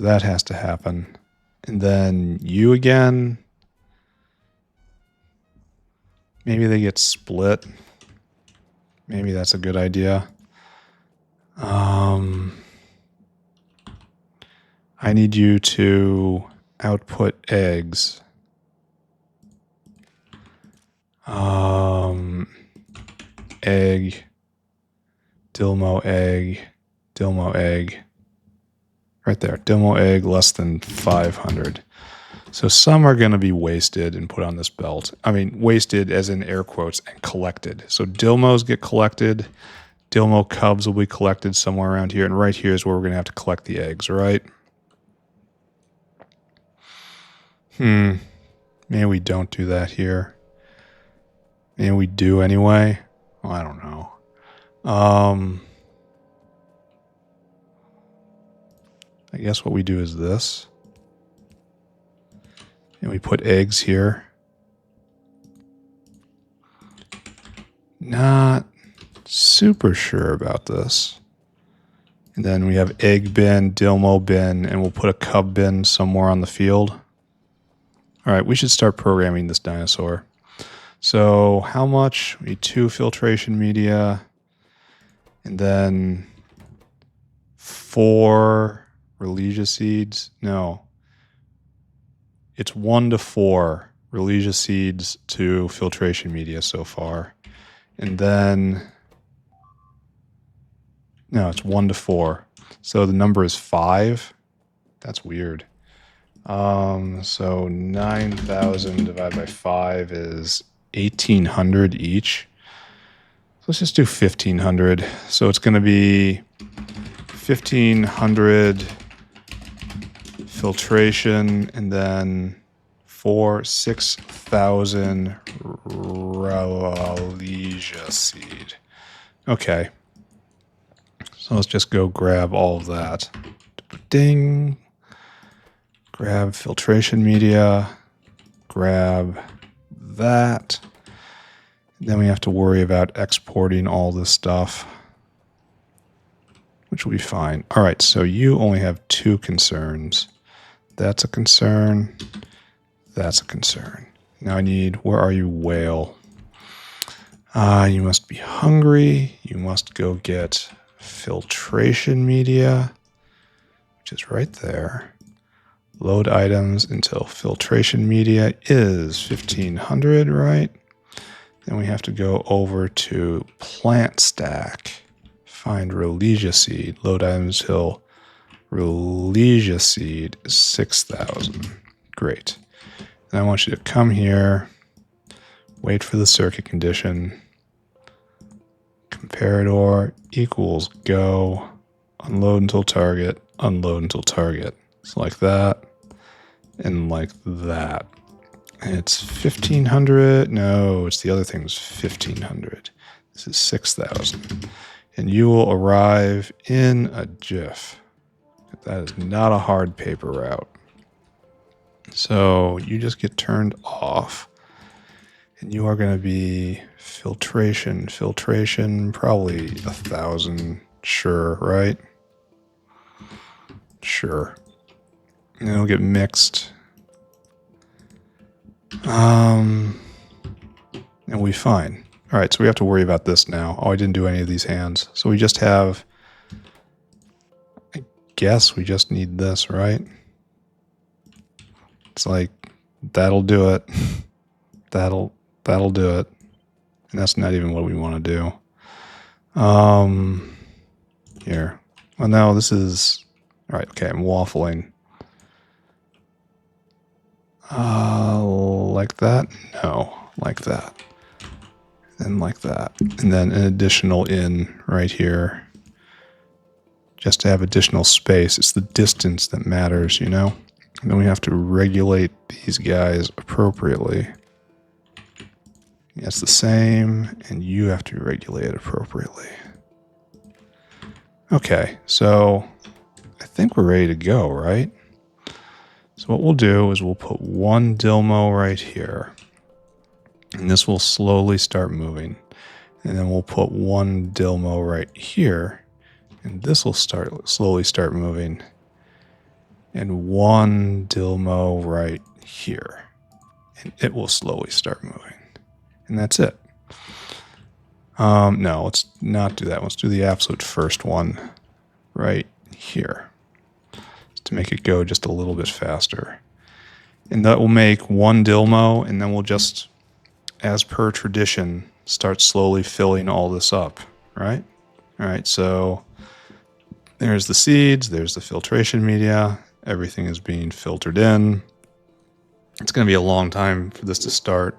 that has to happen. And then you again. Maybe they get split. Maybe that's a good idea. I need you to output eggs. Egg, Dhilmo egg, Dhilmo egg. Right there, Dhilmo egg less than 500. So some are going to be wasted and put on this belt. I mean, wasted as in air quotes and collected. So Dhilmos get collected. Dhilmo cubs will be collected somewhere around here. And right here is where we're going to have to collect the eggs, right? Maybe we don't do that here. Maybe we do anyway. Well, I don't know. I guess what we do is this. And we put eggs here. Not super sure about this. And then we have egg bin, Dhilmo bin, and we'll put a cub bin somewhere on the field. All right, we should start programming this dinosaur. So how much? We need 2 filtration media. And then 4 Relegia seeds. No. It's 1 to 4 Relegia seeds to filtration media so far. And then, no, it's 1 to 4. So the number is 5. That's weird. So 9,000 divided by 5 is 1,800 each. So let's just do 1,500. So it's going to be 1,500 filtration, and then 6,000 Relegia seed. Okay. So let's just go grab all of that. Ding. Grab filtration media. Grab that. Then we have to worry about exporting all this stuff, which will be fine. All right, so you only have 2 concerns. That's a concern. That's a concern. Now I need, where are you, whale? You must be hungry. You must go get filtration media, which is right there. Load items until filtration media is 1,500, right? Then we have to go over to plant stack, find Relegia seed, load items until Relegia seed is 6,000. Great. And I want you to come here, wait for the circuit condition, comparator equals go, unload until target, unload until target. It's like that, and like that. And it's 1,500. No, it's the other thing was 1,500. This is 6,000. And you will arrive in a jiff. That is not a hard paper route. So you just get turned off. And you are going to be filtration, probably 1,000. Sure, right? Sure. And it'll get mixed. And we'll be fine. All right, so we have to worry about this now. Oh, I didn't do any of these hands. So we just have, I guess we just need this, right? It's like, that'll do it. That'll do it. And that's not even what we want to do. Here. Well, no, this is, all right, okay, I'm waffling. Like that? No, like that. And like that. And then an additional in right here. Just to have additional space. It's the distance that matters, you know? And then we have to regulate these guys appropriately. It's the same, and you have to regulate it appropriately. Okay, so I think we're ready to go, right? So what we'll do is we'll put 1 Dhilmo right here. And this will slowly start moving. And then we'll put 1 Dhilmo right here. And this will slowly start moving. And 1 Dhilmo right here. And it will slowly start moving. And that's it. No, let's not do that. Let's do the absolute first one right here. To make it go just a little bit faster. And that will make 1 Dhilmo, and then we'll just, as per tradition, start slowly filling all this up, right? All right, so there's the seeds, there's the filtration media, everything is being filtered in. It's going to be a long time for this to start.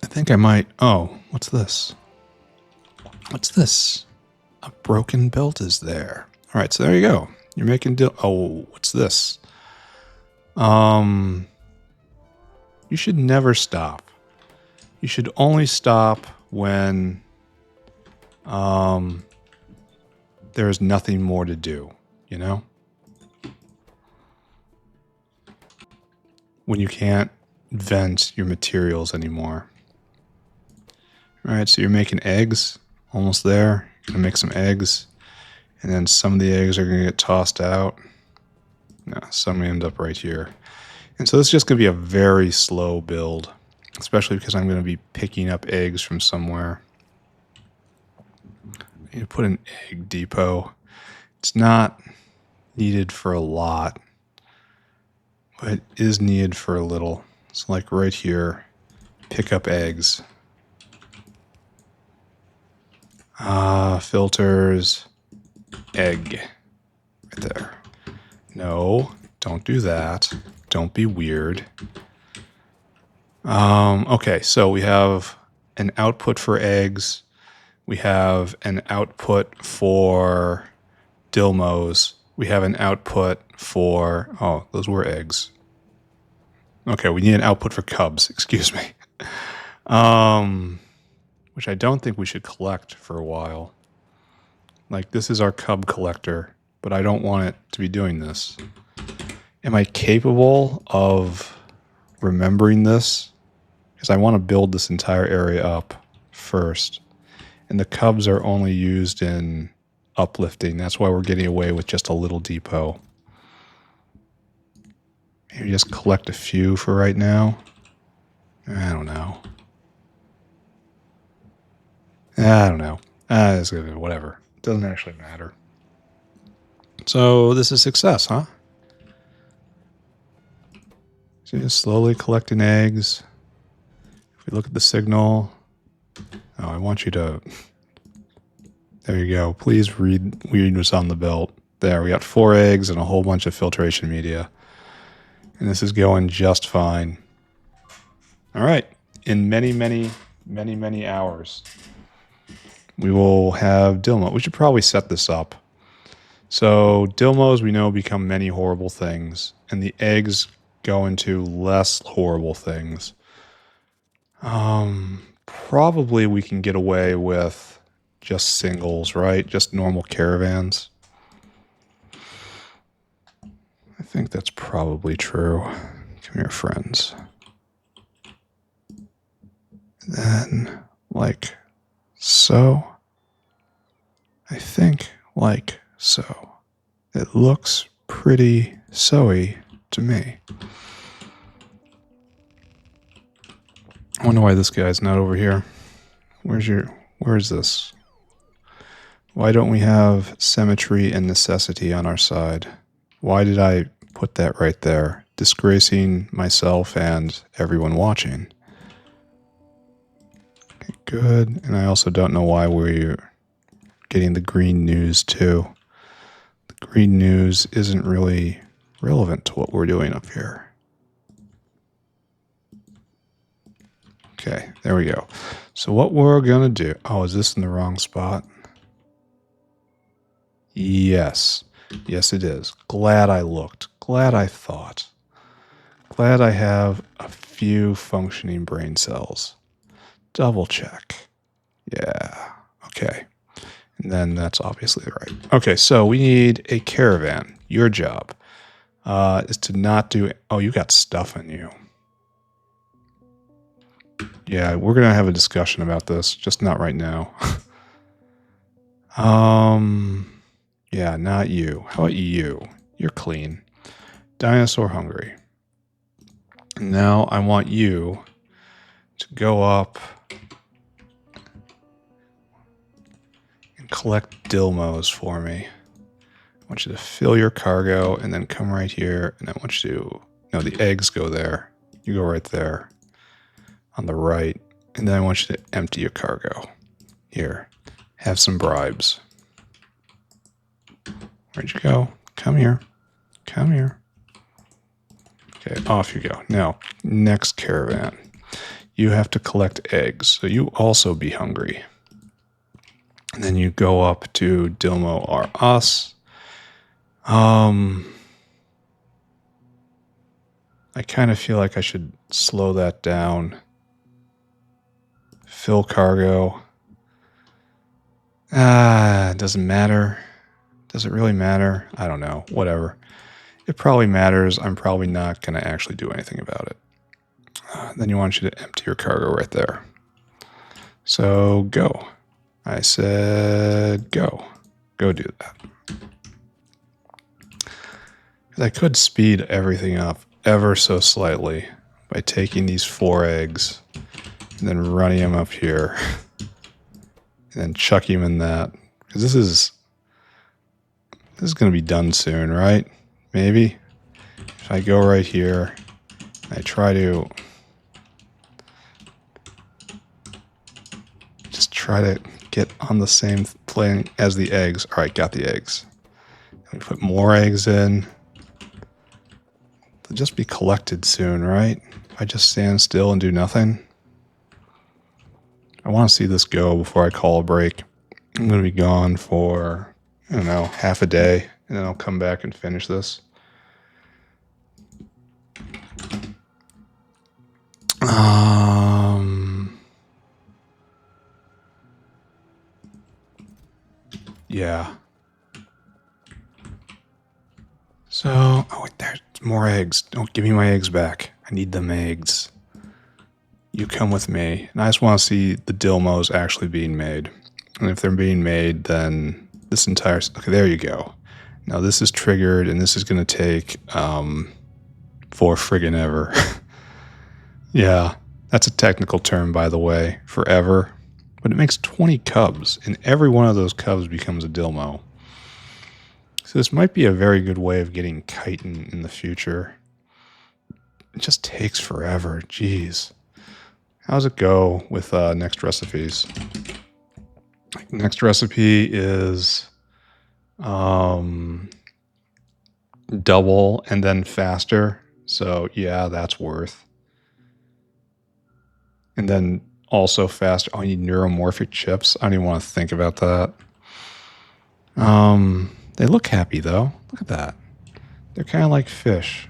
I think I might, oh, what's this? What's this? A broken belt is there. All right, so there you go. You're making oh, what's this? You should never stop. You should only stop when there's nothing more to do, you know? When you can't vent your materials anymore. All right, so you're making eggs. Almost there. You're gonna make some eggs, and then some of the eggs are gonna get tossed out. No, some end up right here. And so this is just going to be a very slow build, especially because I'm going to be picking up eggs from somewhere. I need to put an egg depot. It's not needed for a lot, but it is needed for a little. So like right here, pick up eggs. Filters, egg, right there. No, don't do that. Don't be weird. Okay, so we have an output for eggs. We have an output for Dhilmos. We have an output for, oh, those were eggs. Okay, we need an output for cubs, excuse me. Which I don't think we should collect for a while. Like, this is our cub collector, but I don't want it to be doing this. Am I capable of remembering this? Because I want to build this entire area up first. And the cubs are only used in uplifting. That's why we're getting away with just a little depot. Maybe just collect a few for right now. I don't know. It's gonna be whatever. It doesn't actually matter. So this is success, huh? So just slowly collecting eggs. If we look at the signal, oh, I want you to. There you go. Please read what's on the belt. There, we got 4 eggs and a whole bunch of filtration media, and this is going just fine. All right, in many hours, we will have Dhilmo. We should probably set this up. So Dhilmos, we know, become many horrible things, and the eggs go into less horrible things. Probably we can get away with just singles, right? Just normal caravans. I think that's probably true. Come here, friends. And then, like so. I think like so. It looks pretty so-y to me. I wonder why this guy's not over here. Where is this? Why don't we have symmetry and necessity on our side? Why did I put that right there? Disgracing myself and everyone watching. Okay, good. And I also don't know why we're getting the green news too. The green news isn't really relevant to what we're doing up here. Okay, there we go. So what we're going to do... Oh, is this in the wrong spot? Yes. Yes, it is. Glad I looked. Glad I thought. Glad I have a few functioning brain cells. Double check. Yeah. Okay. And then that's obviously right. Okay, so we need a caravan. Your job is to not do... Oh, you got stuff on you. Yeah, we're going to have a discussion about this, just not right now. Yeah, not you. How about you? You're clean. Dinosaur hungry. Now I want you to go up and collect Dhilmos for me. I want you to fill your cargo and then come right here, and I want you to... No, the eggs go there. You go right there. On the right, and then I want you to empty your cargo. Here, have some bribes. Where'd you go? Come here. Come here. Okay, off you go. Now, next caravan. You have to collect eggs, so you also be hungry. And then you go up to Dhilmo or us. I kind of feel like I should slow that down. Fill cargo. It doesn't matter. Does it really matter? I don't know. Whatever. It probably matters. I'm probably not going to actually do anything about it. Then you want you to empty your cargo right there. So go. I said go. Go do that. I could speed everything up ever so slightly by taking these 4 eggs and then running them up here and then chucking them in that. Because this is going to be done soon, right? Maybe. If I go right here, I try to get on the same plane as the eggs. All right, got the eggs. We put more eggs in. They'll just be collected soon, right? If I just stand still and do nothing. I want to see this go before I call a break. I'm going to be gone for, I don't know, half a day, and then I'll come back and finish this. Yeah. So, oh wait, there's more eggs. Don't give me my eggs back. I need them eggs. You come with me. And I just want to see the Dhilmos actually being made. And if they're being made, then this entire... Okay, there you go. Now this is triggered, and this is going to take for friggin' ever. Yeah, that's a technical term, by the way, forever. But it makes 20 cubs, and every one of those cubs becomes a Dhilmo. So this might be a very good way of getting chitin in the future. It just takes forever. Jeez. How's it go with next recipes? Next recipe is double and then faster. So yeah, that's worth. And then also faster. Oh, you need neuromorphic chips. I don't even want to think about that. They look happy though. Look at that. They're kind of like fish,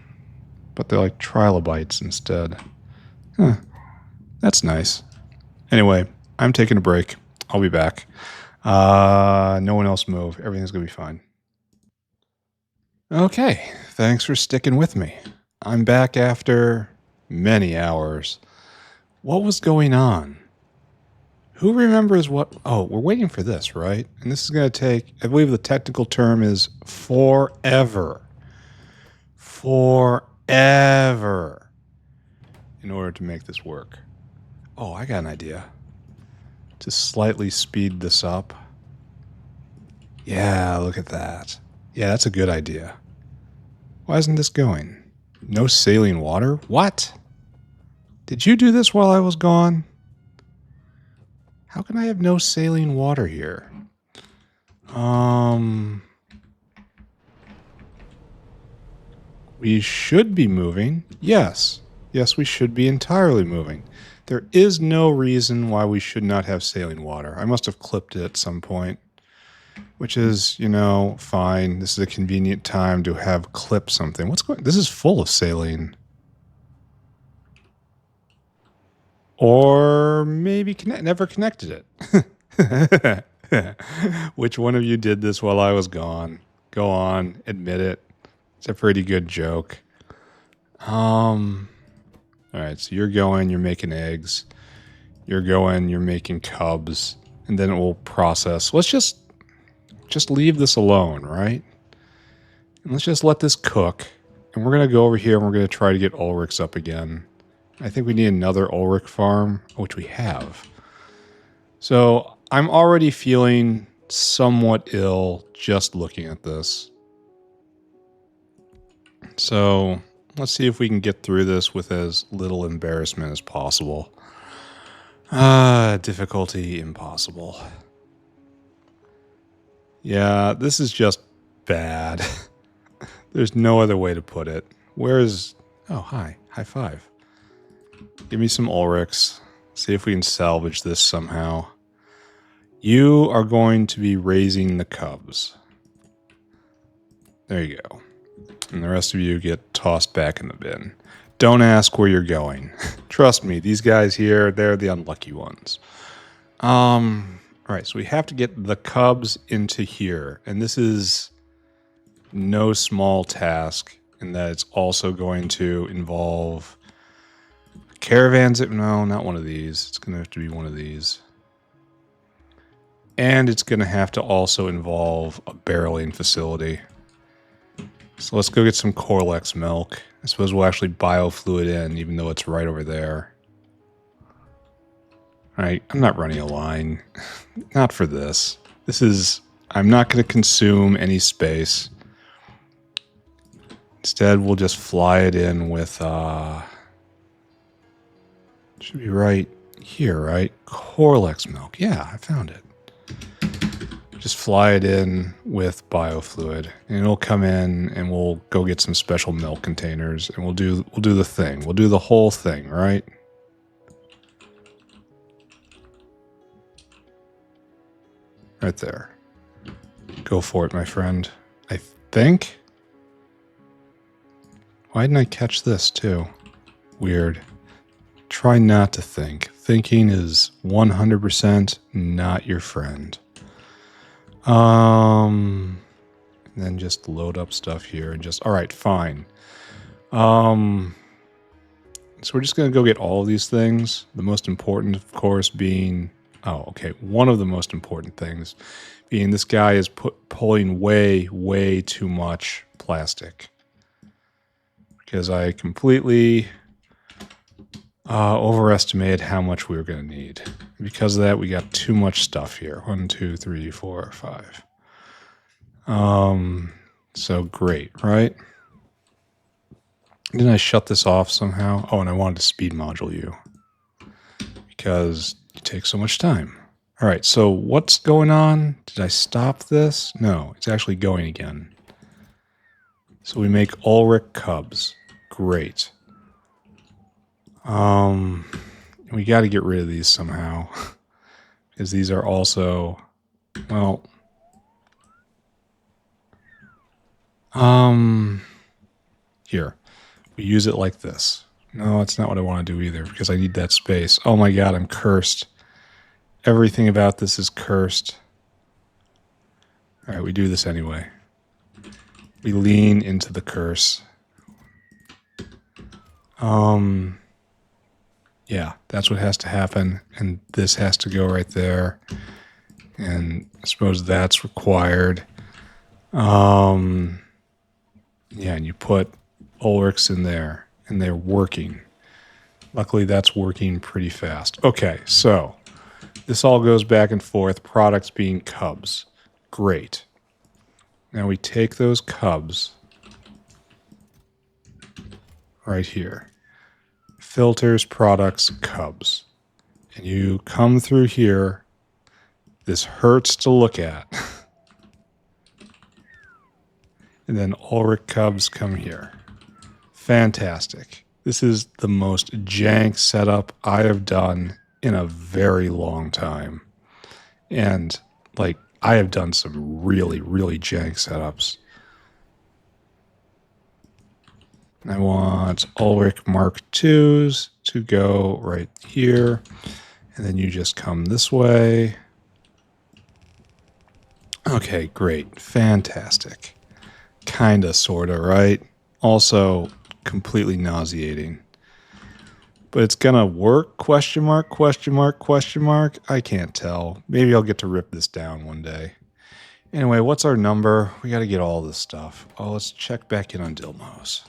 but they're like trilobites instead. Huh. That's nice. Anyway, I'm taking a break. I'll be back. No one else move. Everything's going to be fine. Okay. Thanks for sticking with me. I'm back after many hours. What was going on? Who remembers what? Oh, we're waiting for this, right? And this is going to take, I believe the technical term is forever. Forever. In order to make this work. Oh, I got an idea. To slightly speed this up. Yeah, look at that. Yeah, that's a good idea. Why isn't this going? No saline water? What? Did you do this while I was gone? How can I have no saline water here? We should be moving. Yes. Yes, we should be entirely moving. There is no reason why we should not have saline water. I must have clipped it at some point. Which is, you know, fine. This is a convenient time to have clipped something. What's going on? This is full of saline. Or maybe never connected it. Which one of you did this while I was gone? Go on, admit it. It's a pretty good joke. Alright, so you're going, you're making eggs. You're going, you're making cubs. And then it will process. Let's just leave this alone, right? And let's just let this cook. And we're going to go over here and we're going to try to get Ulric's up again. I think we need another Ulric farm, which we have. So I'm already feeling somewhat ill just looking at this. So let's see if we can get through this with as little embarrassment as possible. Difficulty impossible. Yeah, this is just bad. There's no other way to put it. Where's... Oh, hi. High five. Give me some Ulrics. See if we can salvage this somehow. You are going to be raising the cubs. There you go. And the rest of you get tossed back in the bin. Don't ask where you're going. Trust me, these guys here, they're the unlucky ones. Alright, so we have to get the cubs into here. And this is no small task in that it's also going to involve caravans. No, not one of these. It's going to have to be one of these. And it's going to have to also involve a barreling facility. So let's go get some Ulric milk. I suppose we'll actually biofluid in, even though it's right over there. Alright, I'm not running a line. Not for this. I'm not going to consume any space. Instead, we'll just fly it in with, should be right here, right? Ulric milk. Yeah, I found it. Just fly it in with biofluid, and it'll come in, and we'll go get some special milk containers, and we'll do the thing. We'll do the whole thing, right? Right there. Go for it, my friend. I think. Why didn't I catch this too? Weird. Try not to think. Thinking is 100% not your friend. And then just load up stuff here and just, all right, fine. So we're just going to go get all of these things. The most important, of course, being, one of the most important things being this guy is pulling way too much plastic. Because I completely overestimated how much we were going to need. Because of that, we got too much stuff here. 1, 2, 3, 4, 5. So great, right? Didn't I shut this off somehow? Oh, and I wanted to speed module you. Because you take so much time. All right, so what's going on? Did I stop this? No, it's actually going again. So we make Ulric cubs. Great. We got to get rid of these somehow. Because these are also, well, here. We use it like this. No, that's not what I want to do either, because I need that space. Oh my god, I'm cursed. Everything about this is cursed. Alright, we do this anyway. We lean into the curse. Yeah, that's what has to happen, and this has to go right there. And I suppose that's required. Yeah, and you put Ulrics in there, and they're working. Luckily, that's working pretty fast. Okay, so this all goes back and forth, products being cubs. Great. Now we take those cubs right here. Filters, products, cubs. And you come through here. This hurts to look at. And then Ulric cubs come here. Fantastic. This is the most jank setup I have done in a very long time. And, like, I have done some really jank setups. I want Ulric Mk2s to go right here. And then you just come this way. Okay, great. Fantastic. Kinda, sorta, right? Also, completely nauseating. But it's gonna work? Question mark, question mark, question mark? I can't tell. Maybe I'll get to rip this down one day. Anyway, what's our number? We gotta get all this stuff. Oh, let's check back in on Dhilmo's.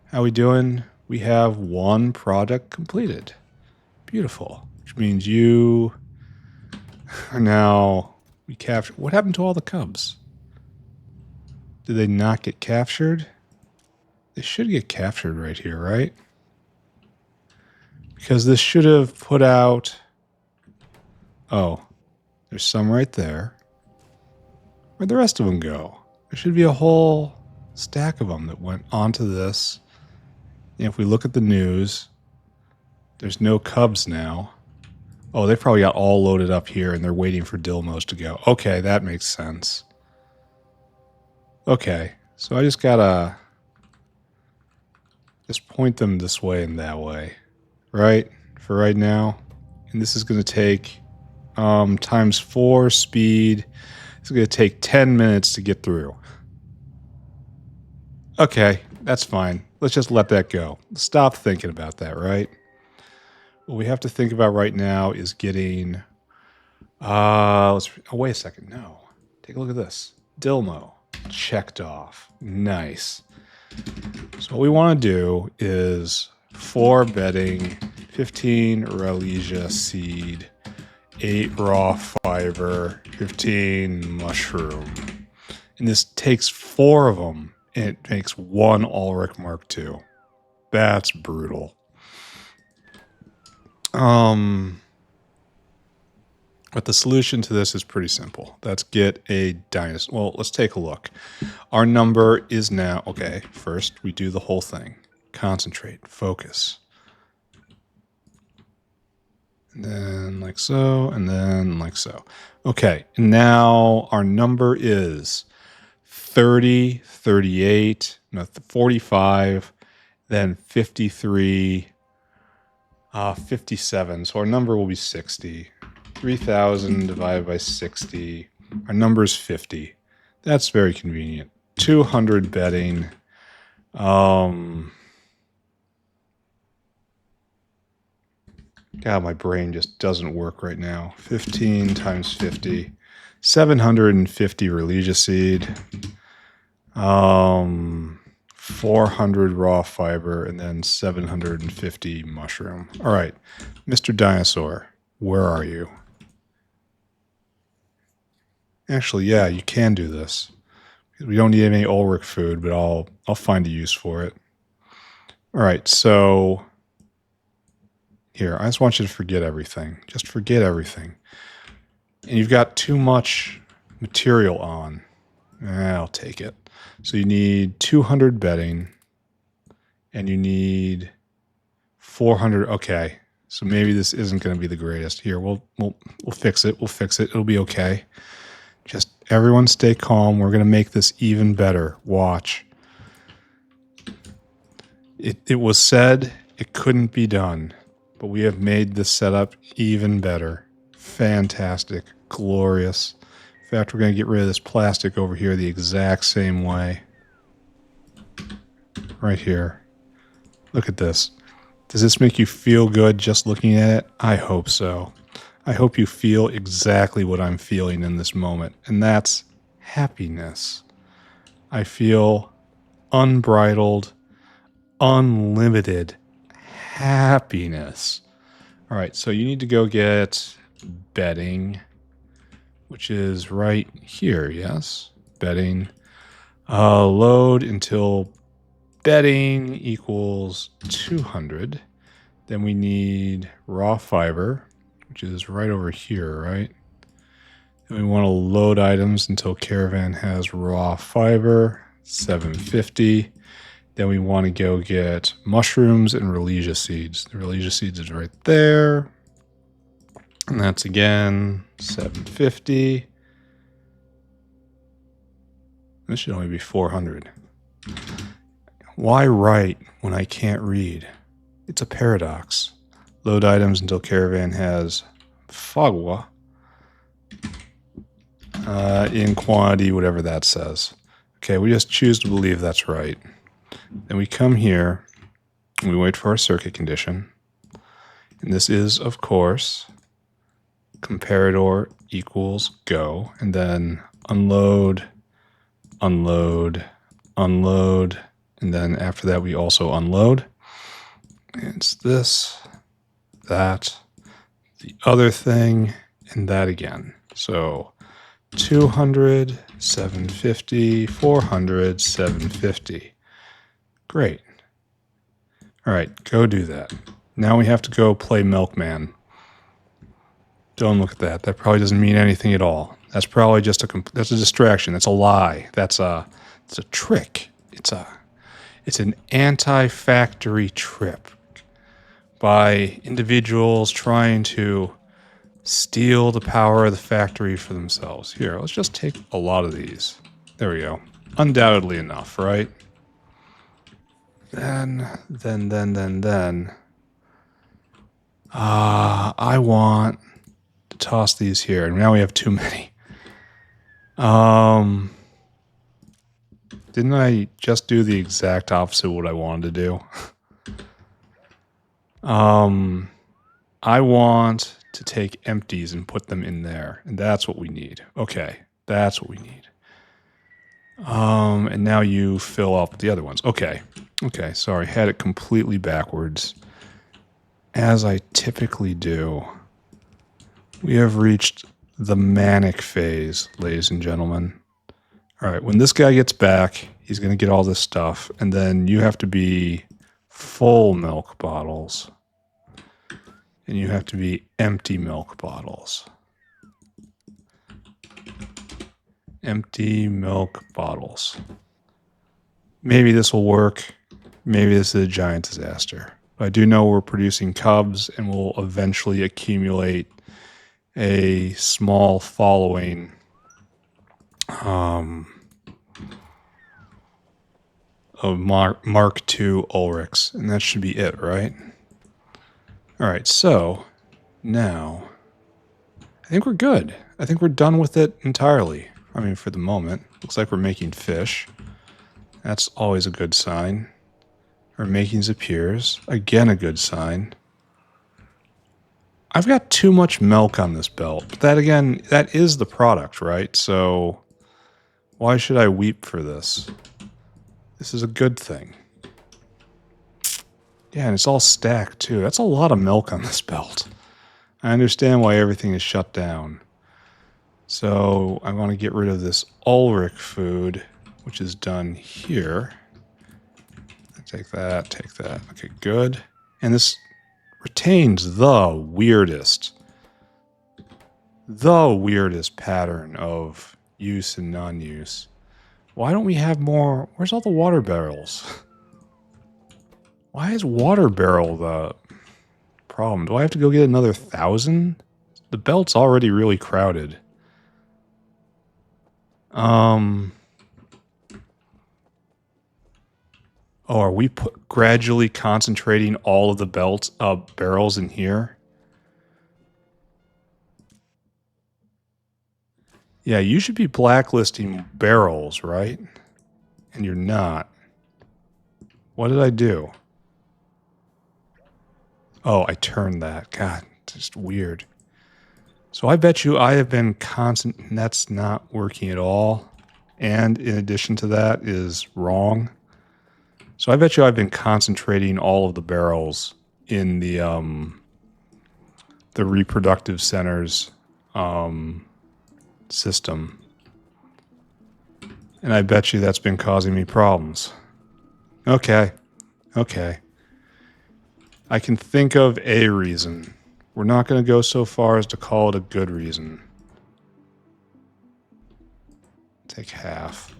How we doing? We have one project completed. Beautiful. Which means you are now... We captured... What happened to all the cubs? Did they not get captured? They should get captured right here, right? Because this should have put out... Oh, there's some right there. Where'd the rest of them go? There should be a whole stack of them that went onto this. And if we look at the news, there's no cubs now. Oh, they probably got all loaded up here and they're waiting for Dhilmo's to go. Okay, that makes sense. Okay, so I just gotta just point them this way and that way, right? For right now. And this is gonna take times 4 speed. It's gonna take 10 minutes to get through. Okay, that's fine. Let's just let that go. Stop thinking about that, right? What we have to think about right now is getting... oh, wait a second. No. Take a look at this. Dhilmo. checked off. Nice. So what we want to do is 4 bedding, 15 Relegia seed, 8 raw fiber, 15 mushroom. And this takes 4 of them, and it makes 1 Ulric Mk2. That's brutal. But the solution to this is pretty simple. Let's get a dinosaur. Well, let's take a look. Our number is now, okay, first we do the whole thing. Concentrate, focus. And then like so, and then like so. Okay, and now our number is 30, 38, no, 45, then 53, 57. So our number will be 60. 3,000 divided by 60. Our number is 50. That's very convenient. 200 bedding. God, my brain just doesn't work right now. 15 times 50. 750 Relegia seed. 400 raw fiber, and then 750 mushroom. All right, Mr. Dinosaur, where are you? Actually, yeah, you can do this. We don't need any Ulric food, but I'll find a use for it. All right, so here, I just want you to forget everything. Just forget everything. And you've got too much material on. I'll take it. So you need 200 bedding, and you need 400. Okay, so maybe this isn't going to be the greatest. Here, we'll fix it. We'll fix it. It'll be okay. Just everyone stay calm. We're going to make this even better. Watch. It was said it couldn't be done, but we have made this setup even better. Fantastic. Glorious. In fact, we're going to get rid of this plastic over here the exact same way. Right here. Look at this. Does this make you feel good just looking at it? I hope so. I hope you feel exactly what I'm feeling in this moment, and that's happiness. I feel unbridled, unlimited happiness. All right, so you need to go get bedding, which is right here, yes? Bedding. Load until bedding equals 200. Then we need raw fiber, which is right over here, right? And we want to load items until caravan has raw fiber, 750. Then we want to go get mushrooms and Relegia seeds. The Relegia seeds is right there. And that's again 750. This should only be 400. Why write when I can't read? It's a paradox. Load items until caravan has fagua in quantity, whatever that says. Okay, we just choose to believe that's right. Then we come here and we wait for our circuit condition. And this is, of course, comparador equals go. And then unload, unload, unload. And then after that, we also unload. And it's this, that, the other thing, and that again. So 200, 750, 400, 750. Great. All right, go do that. Now we have to go play Milkman. Don't look at that. That probably doesn't mean anything at all. That's probably just that's a distraction. That's a lie. It's a trick. It's an anti-factory trip by individuals trying to steal the power of the factory for themselves. Here, let's just take a lot of these. There we go. Undoubtedly enough, right? Then. I want to toss these here, and now we have too many. Didn't I just do the exact opposite of what I wanted to do? I want to take empties and put them in there, and that's what we need. Okay, that's what we need. And now you fill up the other ones. Okay. Okay, sorry. Had it completely backwards. As I typically do. We have reached the manic phase, ladies and gentlemen. All right, when this guy gets back, he's going to get all this stuff, and then you have to be full milk bottles. And you have to be empty milk bottles. Empty milk bottles. Maybe this will work. Maybe this is a giant disaster. But I do know we're producing cubs and we'll eventually accumulate a small following of Mark II Ulrics. And that should be it, right? All right, so now I think we're good. I think we're done with it entirely. I mean, for the moment. Looks like we're making fish. That's always a good sign. Our makings appears. Again, a good sign. I've got too much milk on this belt. But that, again, that is the product, right? So why should I weep for this? This is a good thing. Yeah, and it's all stacked, too. That's a lot of milk on this belt. I understand why everything is shut down. So I want to get rid of this Ulric food, which is done here. Take that, take that. Okay, good. And this retains the weirdest pattern of use and non-use. Why don't we have more? Where's all the water barrels? Why is water barrel the problem? Do I have to go get another 1,000? The belt's already really crowded. Oh, are we gradually concentrating all of the barrels in here? Yeah, you should be blacklisting barrels, right? And you're not. What did I do? Oh, I turned that. God, just weird. So I bet you I have been that's not working at all. And in addition to that is wrong. So I bet you I've been concentrating all of the barrels in the reproductive centers system. And I bet you that's been causing me problems. Okay. Okay. I can think of a reason. We're not going to go so far as to call it a good reason. Take half.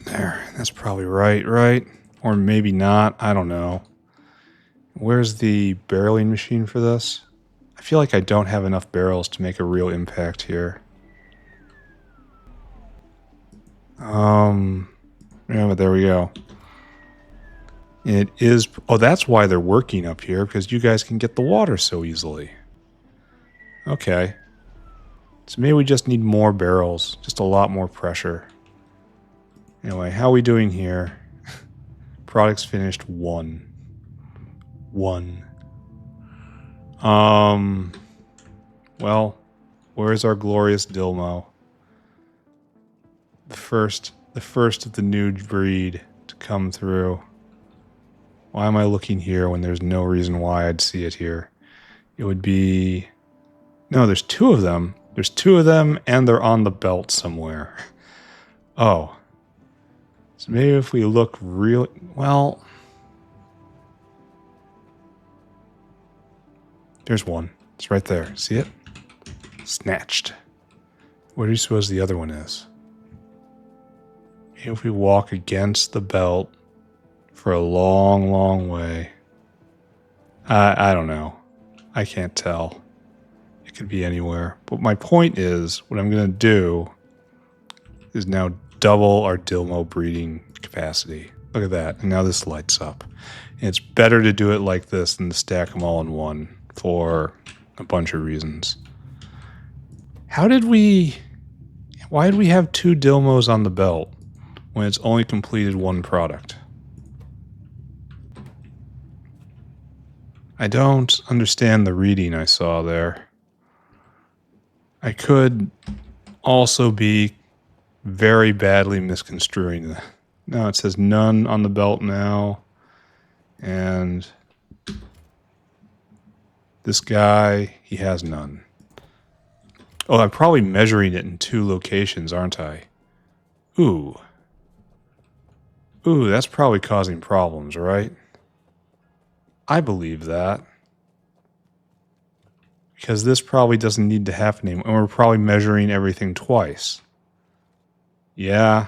There. That's probably right? Or maybe not. I don't know. Where's the barreling machine for this? I feel like I don't have enough barrels to make a real impact here. Yeah, but there we go. It is... Oh, that's why they're working up here, because you guys can get the water so easily. Okay. So maybe we just need more barrels. Just a lot more pressure. Anyway, how are we doing here? Products finished 1. 1. Well, where's our glorious Dhilmo? The first of the new breed to come through. Why am I looking here when there's no reason why I'd see it here? It would be... No, there's 2 of them. There's 2 of them, and they're on the belt somewhere. Oh. So maybe if we look real... Well... There's one. It's right there. See it? Snatched. Where do you suppose the other one is? Maybe if we walk against the belt for a long, long way. I don't know. I can't tell. It could be anywhere. But my point is, what I'm going to do is now double our Dhilmo breeding capacity. Look at that. And now this lights up. And it's better to do it like this than to stack them all in one for a bunch of reasons. Why did we have 2 Dhilmos on the belt when it's only completed 1 product? I don't understand the reading I saw there. I could also be very badly misconstruing that. No, it says none on the belt now. And this guy, he has none. Oh, I'm probably measuring it in 2 locations, aren't I? Ooh. Ooh, that's probably causing problems, right? I believe that. Because this probably doesn't need to happen anymore. And we're probably measuring everything twice. Yeah.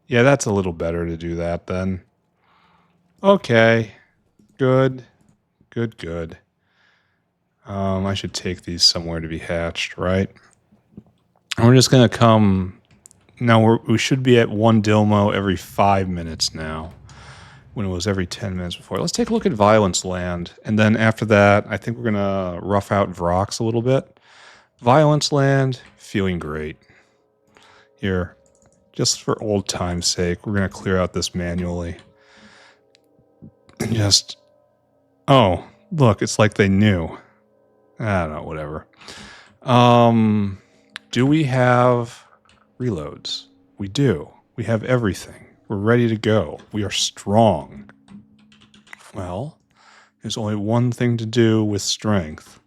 Yeah, that's a little better to do that then. Okay. Good. Good, good. I should take these somewhere to be hatched, right? And we're just going to come... Now, we should be at 1 Dhilmo every 5 minutes now, when it was every 10 minutes before. Let's take a look at Violence Land. And then after that, I think we're going to rough out Vrauks a little bit. Violence Land, feeling great. Here, just for old time's sake, we're going to clear out this manually. And just... Oh, look, it's like they knew. I don't know, whatever. Do we have reloads? We do. We have everything. We're ready to go. We are strong. Well, there's only one thing to do with strength.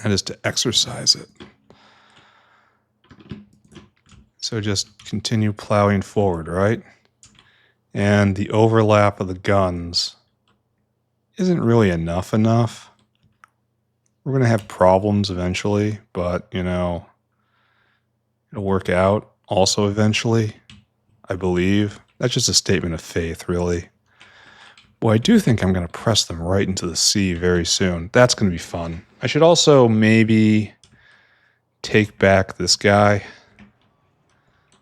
That is to exercise it. So just continue plowing forward, right? And the overlap of the guns isn't really enough. We're going to have problems eventually, but, you know, it'll work out also eventually, I believe. That's just a statement of faith, really. Boy, I do think I'm going to press them right into the sea very soon. That's going to be fun. I should also maybe take back this guy.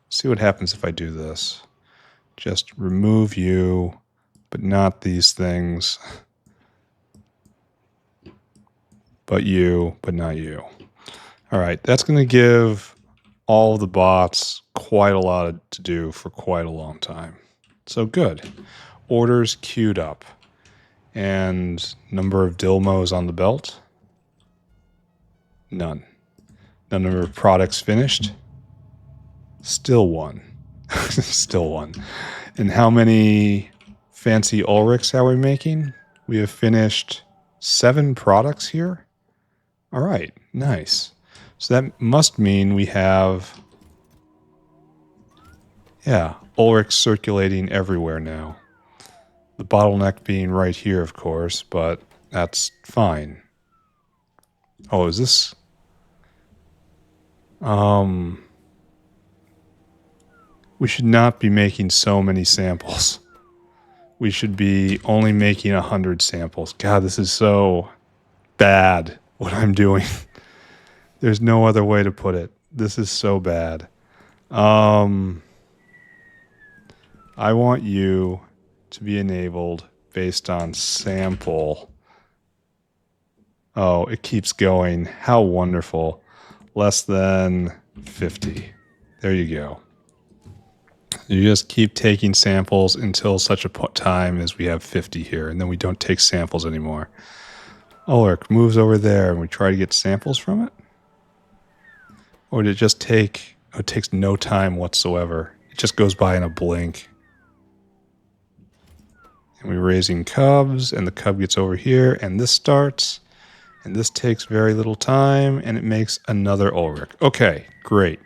See what happens if I do this. Just remove you, but not these things. But you, but not you. All right, that's going to give all of the bots quite a lot to do for quite a long time. So good. Orders queued up. And number of Dhilmos on the belt? None. The number of products finished? Still 1. Still 1. And how many fancy Ulrics are we making? We have finished 7 products here. All right, nice. So that must mean we have, yeah, Ulric circulating everywhere now. The bottleneck being right here, of course, but that's fine. Oh, is this? We should not be making so many samples. We should be only making 100 samples. God, this is so bad, what I'm doing. There's no other way to put it. This is so bad. I want you to be enabled based on sample. Oh, it keeps going. How wonderful. Less than 50. There you go. You just keep taking samples until such a time as we have 50 here, and then we don't take samples anymore. Ulric moves over there, and we try to get samples from it? Or did it just take... Oh, it takes no time whatsoever. It just goes by in a blink. And we're raising cubs, and the cub gets over here, and this starts, and this takes very little time, and it makes another Ulric. Okay, great.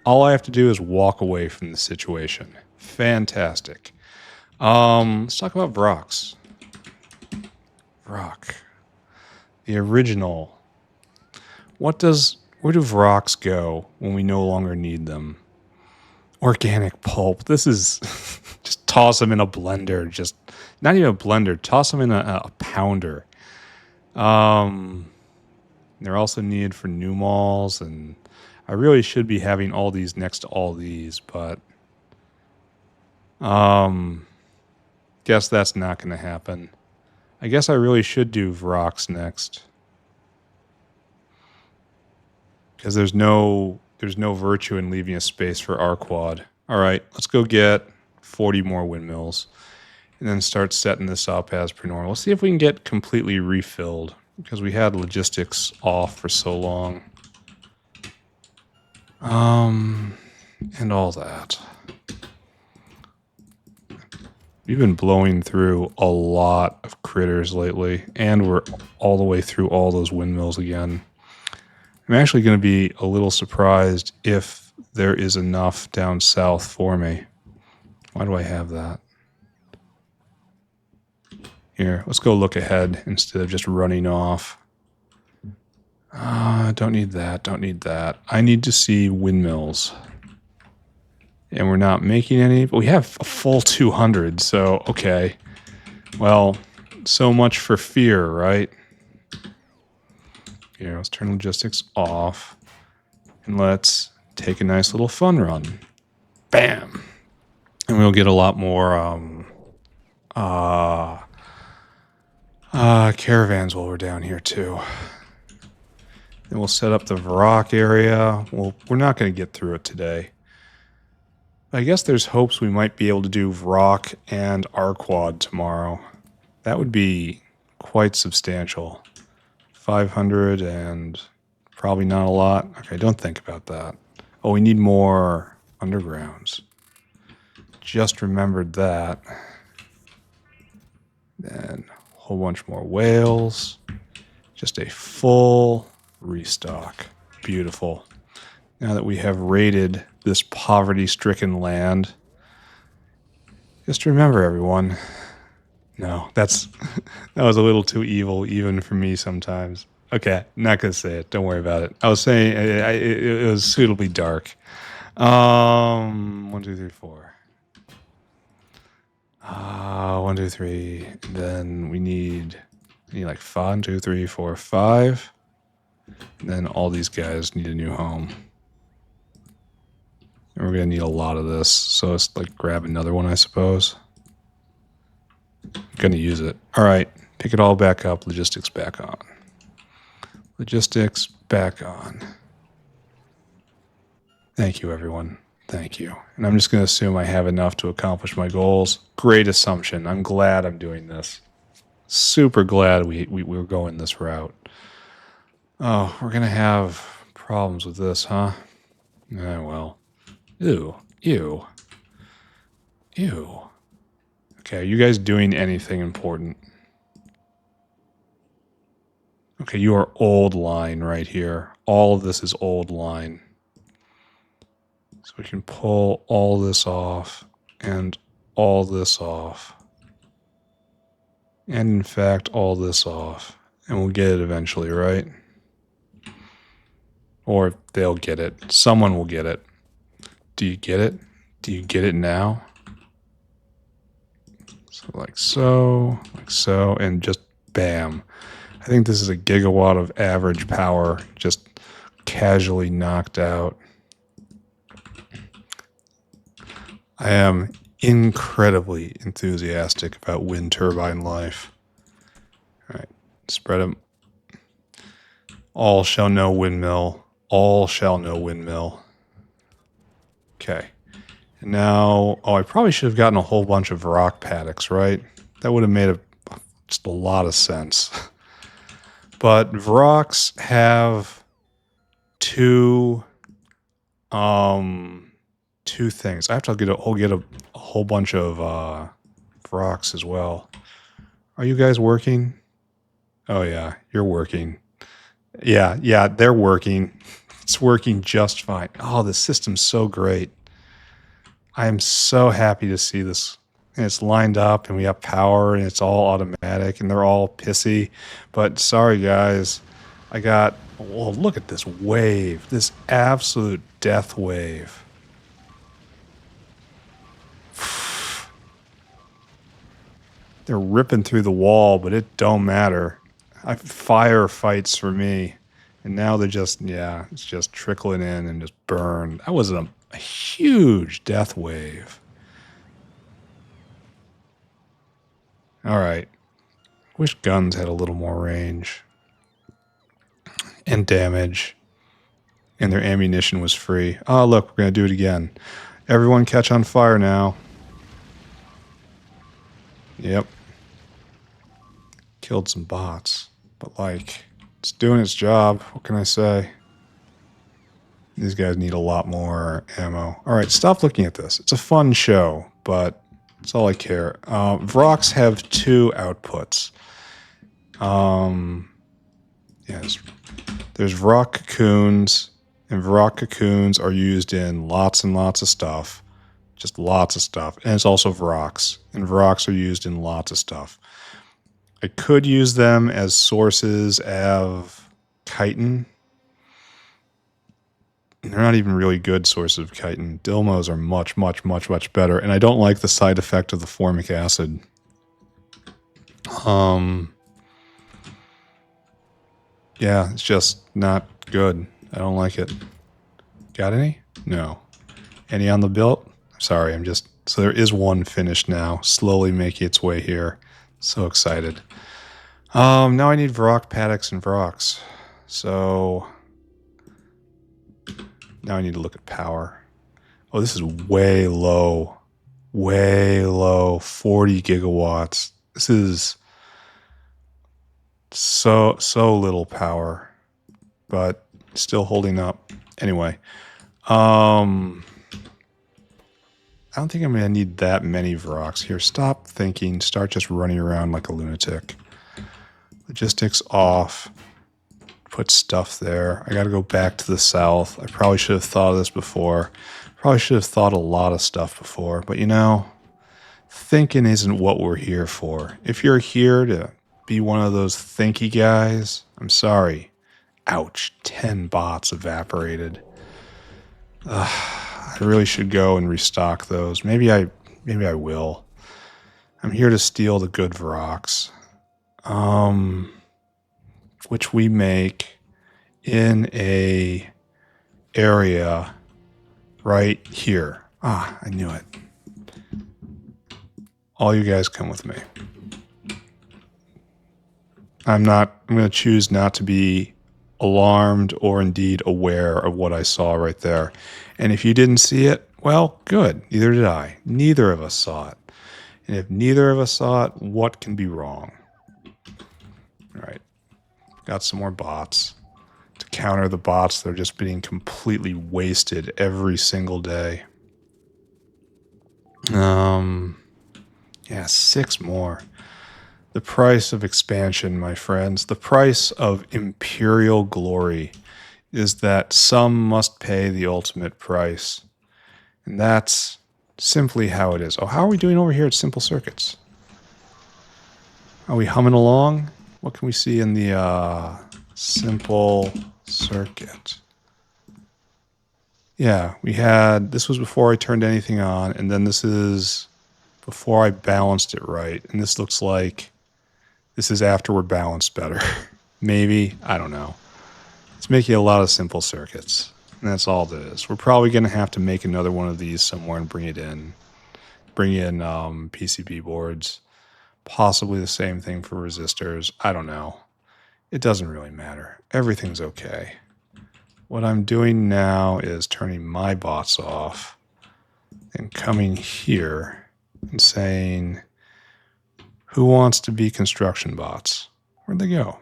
All I have to do is walk away from the situation. Fantastic. Let's talk about Vrauks. Vrauk. The original. Where do Vrauks go when we no longer need them? Organic pulp. This is... just toss them in a blender. Just not even a blender. Toss them in a pounder. They're also needed for new malls, and I really should be having all these next to all these, but guess that's not going to happen. I guess I really should do Vrauks next, because there's no virtue in leaving a space for Arqad. All right, let's go get 40 more windmills, and then start setting this up as per normal. Let's see if we can get completely refilled, because we had logistics off for so long. And all that. We've been blowing through a lot of critters lately, and we're all the way through all those windmills again. I'm actually going to be a little surprised if there is enough down south for me. Why do I have that? Here, let's go look ahead instead of just running off. Don't need that, don't need that. I need to see windmills. And we're not making any, but we have a full 200, so okay. Well, so much for fear, right? Here, let's turn logistics off. And let's take a nice little fun run. Bam! And we'll get a lot more caravans while we're down here too. Then we'll set up the Vrauks area. Well, we're not going to get through it today. I guess there's hopes we might be able to do Vrauks and Arqad tomorrow. That would be quite substantial. 500 and probably not a lot. Okay, don't think about that. Oh, we need more undergrounds. Just remembered that. Then a whole bunch more whales. Just a full restock. Beautiful. Now that we have raided this poverty-stricken land, just remember, everyone. No, that was a little too evil, even for me sometimes. Okay, not gonna say it. Don't worry about it. I was saying it was suitably dark. 1, 2, 3, 4. 1, 2, 3. Then we need like 1, 2, 3, 4, 5. And then all these guys need a new home. And we're gonna need a lot of this, so let's like grab another one, I suppose. I'm gonna use it. All right, pick it all back up. Logistics back on. Logistics back on. Thank you, everyone. Thank you. And I'm just going to assume I have enough to accomplish my goals. Great assumption. I'm glad I'm doing this. Super glad we were going this route. Oh, we're going to have problems with this, huh? Well. Ew. Ew. Ew. Okay, are you guys doing anything important? Okay, you are old line right here. All of this is old line. So we can pull all this off and all this off. And in fact, all this off. And we'll get it eventually, right? Or they'll get it. Someone will get it. Do you get it? Do you get it now? So like so, and just bam. I think this is a gigawatt of average power just casually knocked out. I am incredibly enthusiastic about wind turbine life. All right, spread them. All shall know windmill. All shall know windmill. Okay. And now, I probably should have gotten a whole bunch of rock paddocks, right? That would have made just a lot of sense. But Vrauks have two things. I have to get a whole bunch of Vrauks as well. Are you guys working? Oh yeah, you're working. Yeah, they're working. It's working just fine. Oh, the system's so great. I am so happy to see this. And it's lined up and we have power and it's all automatic and they're all pissy. But sorry guys, well, look at this wave. This absolute death wave. They're ripping through the wall, but it don't matter. Fire fights for me. And now they're just, it's just trickling in and just burn. That was a huge death wave. All right. Wish guns had a little more range. And damage. And their ammunition was free. Oh, look, we're going to do it again. Everyone catch on fire now. Yep. Killed some bots. But, like, it's doing its job. What can I say? These guys need a lot more ammo. All right, stop looking at this. It's a fun show, but that's all I care. Vrauks have 2 outputs. Yes, there's Vrauks cocoons, and Vrauks cocoons are used in lots and lots of stuff. Just lots of stuff. And it's also Vrauks, and Vrauks are used in lots of stuff. I could use them as sources of chitin. They're not even really good sources of chitin. Dhilmos are much, much, much, much better. And I don't like the side effect of the formic acid. Yeah, it's just not good. I don't like it. Got any? No. Any on the built? Sorry, I'm just... So there is one finished now, slowly making its way here. So excited. Now I need Vrauks paddocks and Vrauks. So... Now I need to look at power. Oh, this is way low. Way low. 40 gigawatts. This is so little power. But still holding up. Anyway. I don't think I'm going to need that many Vrauks. Here, stop thinking. Start just running around like a lunatic. Logistics off. Put stuff there. I got to go back to the south. I probably should have thought of this before. Probably should have thought a lot of stuff before. But you know, thinking isn't what we're here for. If you're here to be one of those thinky guys, I'm sorry. Ouch. 10 bots evaporated. I really should go and restock those. Maybe I will. I'm here to steal the good Vrauks. Which we make in a area right here. Ah, I knew it. All you guys come with me. I'm going to choose not to be alarmed or indeed aware of what I saw right there. And if you didn't see it, well, good. Neither did I. Neither of us saw it. And if neither of us saw it, what can be wrong? All right. Got some more bots. To counter the bots, they're just being completely wasted every single day. Yeah, 6 more. The price of expansion, my friends, the price of imperial glory is that some must pay the ultimate price. And that's simply how it is. Oh, how are we doing over here at Simple Circuits? Are we humming along? What can we see in the Simple Circuit? Yeah, we had... This was before I turned anything on, and then this is before I balanced it right. And this looks like... This is after we're balanced better. Maybe. I don't know. It's making a lot of simple circuits. And that's all it is. We're probably going to have to make another one of these somewhere and bring it in. Bring in PCB boards. Possibly the same thing for resistors. I don't know. It doesn't really matter. Everything's okay. What I'm doing now is turning my bots off and coming here and saying... Who wants to be construction bots? Where'd they go?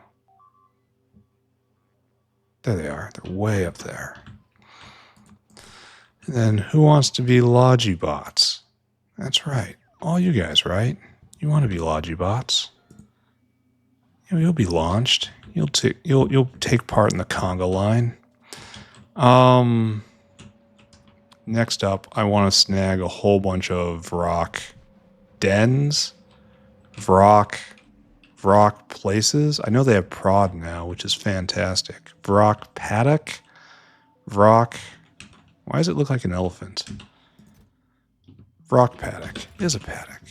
There they are. They're way up there. And then who wants to be Logi bots? That's right. All you guys, right? You want to be Logi bots. You'll be launched. You'll take part in the conga line. Next up, I want to snag a whole bunch of Vrauks dens. Vrauks places. I know they have prod now, which is fantastic. Vrauks paddock. Vrauks. Why does it look like an elephant? Vrauks paddock is a paddock.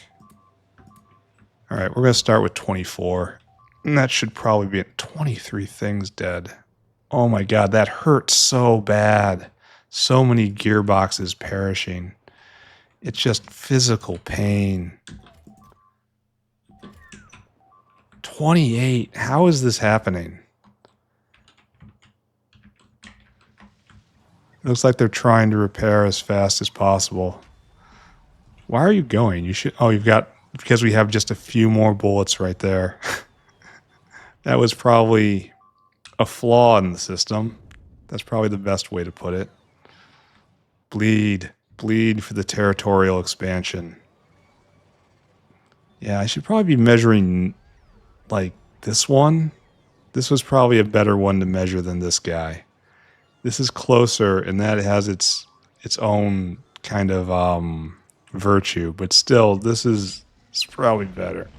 All right, we're going to start with 24. And that should probably be at 23 things dead. Oh my god, that hurts so bad. So many gearboxes perishing. It's just physical pain. 28. How is this happening? It looks like they're trying to repair as fast as possible. Why are you going? You should... Oh, you've got... Because we have just a few more bullets right there. That was probably a flaw in the system. That's probably the best way to put it. Bleed. Bleed for the territorial expansion. Yeah, I should probably be measuring, like, this one. This was probably a better one to measure than this guy. This is closer, and that has its own kind of virtue. But still, this is probably better.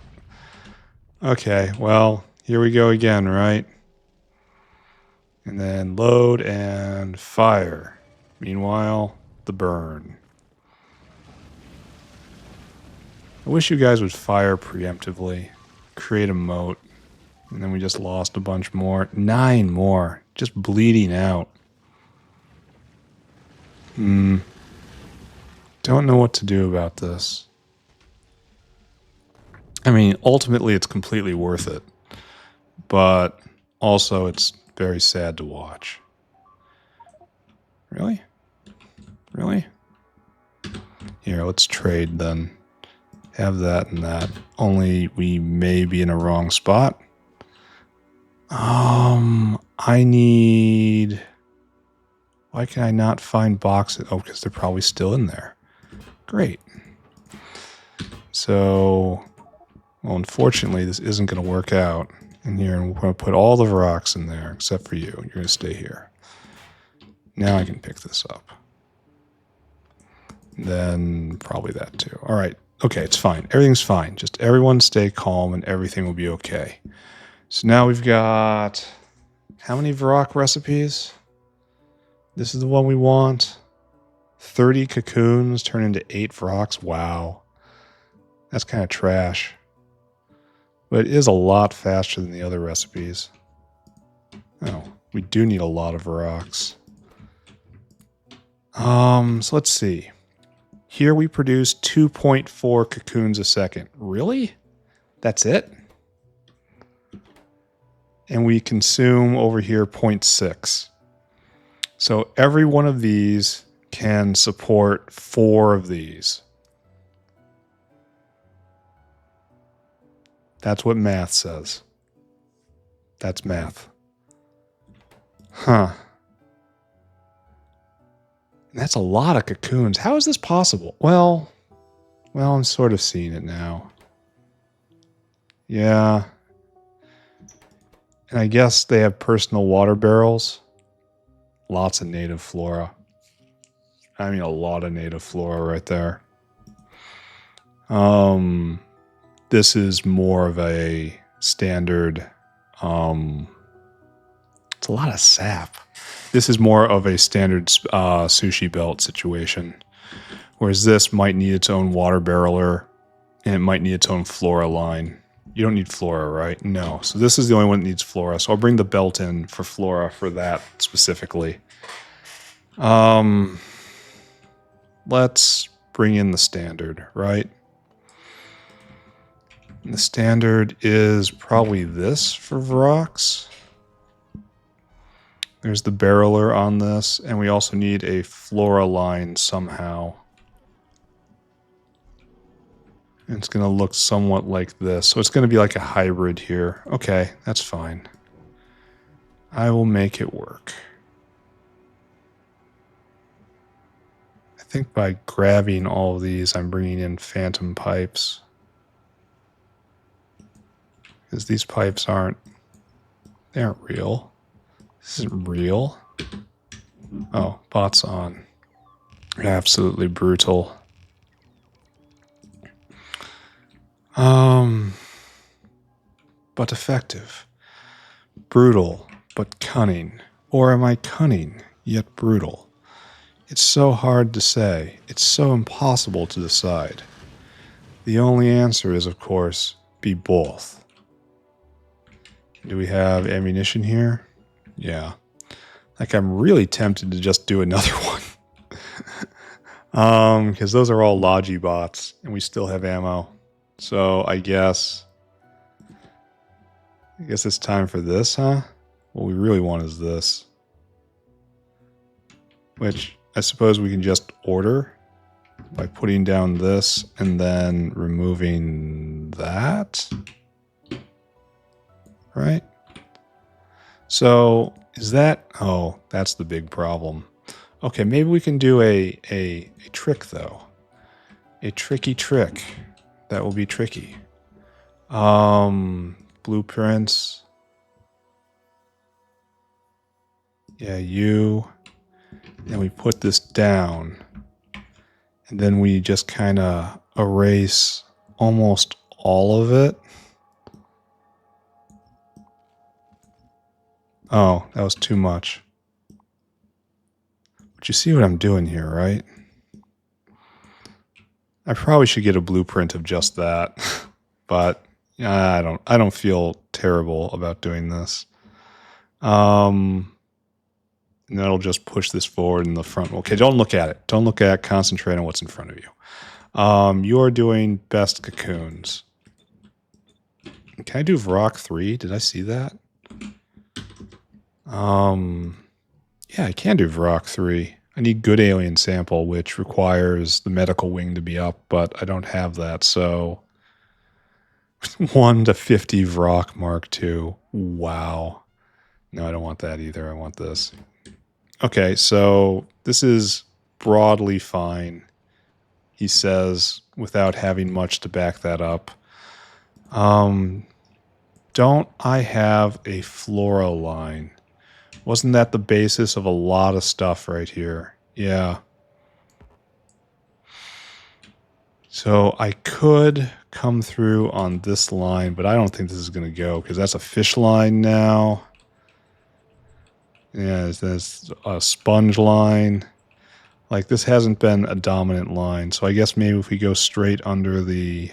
Okay, well, here we go again, right? And then load and fire. Meanwhile, the burn. I wish you guys would fire preemptively. Create a moat. And then we just lost a bunch more. 9 more. Just bleeding out. Don't know what to do about this. I mean, ultimately it's completely worth it. But also it's very sad to watch. Really? Really? Here, let's trade then. Have that and that. Only we may be in a wrong spot. I need... Why can I not find boxes? Oh, because they're probably still in there. Great. So, well, unfortunately, this isn't going to work out. And here, I'm going to put all the Vrauks in there, except for you. You're going to stay here. Now I can pick this up. Then probably that too. All right. Okay, it's fine. Everything's fine. Just everyone stay calm and everything will be okay. So now we've got... How many Vrauk recipes? This is the one we want. 30 cocoons turn into 8 Vrauks. Wow. That's kind of trash. But it is a lot faster than the other recipes. Oh, we do need a lot of Vrauks. So let's see. Here we produce 2.4 cocoons a second. Really? That's it? And we consume over here 0.6. So every one of these can support 4 of these. That's what math says. That's math. Huh. That's a lot of cocoons. How is this possible? Well, I'm sort of seeing it now. Yeah. And I guess they have personal water barrels. Lots of native flora. I mean, a lot of native flora right there. This is more of a standard, it's a lot of sap. This is more of a standard sushi belt situation. Whereas this might need its own water barreler, and it might need its own flora line. You don't need flora, right? No. So this is the only one that needs flora. So I'll bring the belt in for flora for that specifically. Let's bring in the standard, right? And the standard is probably this for Vrauks. There's the barreler on this, and we also need a flora line somehow. And it's going to look somewhat like this. So it's going to be like a hybrid here. Okay, that's fine. I will make it work. I think by grabbing all of these, I'm bringing in phantom pipes. Because these pipes they aren't real. This isn't real. Oh, bot's on. Absolutely brutal. But effective. Brutal, but cunning. Or am I cunning, yet brutal? It's so hard to say. It's so impossible to decide. The only answer is, of course, be both. Do we have ammunition here? Yeah. Like, I'm really tempted to just do another one. Because those are all Logi bots, and we still have ammo. So I guess it's time for this, huh? What we really want is this. Which I suppose we can just order by putting down this and then removing that. Right? So Is that... Oh, that's the big problem. Okay, maybe we can do a trick, though. A tricky trick. That will be tricky. Blueprints. Yeah, you. And we put this down. And then we just kind of erase almost all of it. Oh, that was too much. But you see what I'm doing here, right? I probably should get a blueprint of just that. But I don't feel terrible about doing this. And that'll just push this forward in the front. Okay, don't look at it. Don't look at it. Concentrate on what's in front of you. You're doing best cocoons. Can I do Vrauks 3? Did I see that? Yeah, I can do Vrauks 3. I need good alien sample, which requires the medical wing to be up, but I don't have that, so 1 to 50 Vrauks Mk2. Wow. No, I don't want that either. I want this. Okay, so this is broadly fine, he says, without having much to back that up. Don't I have a flora line? Wasn't that the basis of a lot of stuff right here? Yeah. So I could come through on this line, but I don't think this is going to go because that's a fish line now. Yeah, there's a sponge line. Like, this hasn't been a dominant line. So I guess maybe if we go straight under the...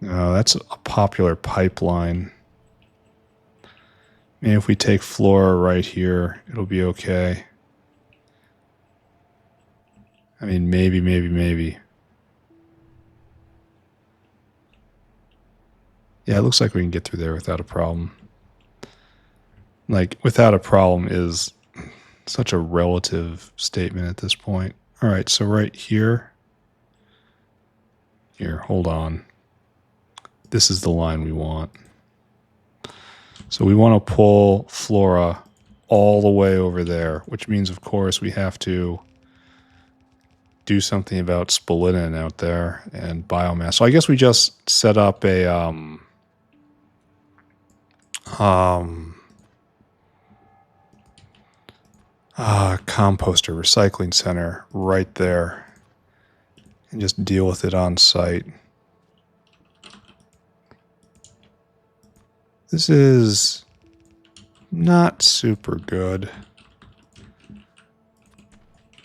No, that's a popular pipeline. Maybe if we take flora right here, it'll be okay. I mean, maybe. Yeah, it looks like we can get through there without a problem. Like, without a problem is such a relative statement at this point. All right, so right here. Here, hold on. This is the line we want. So we want to pull flora all the way over there, which means, of course, we have to do something about spalinin out there and biomass. So I guess we just set up a composter recycling center right there and just deal with it on site. This is not super good,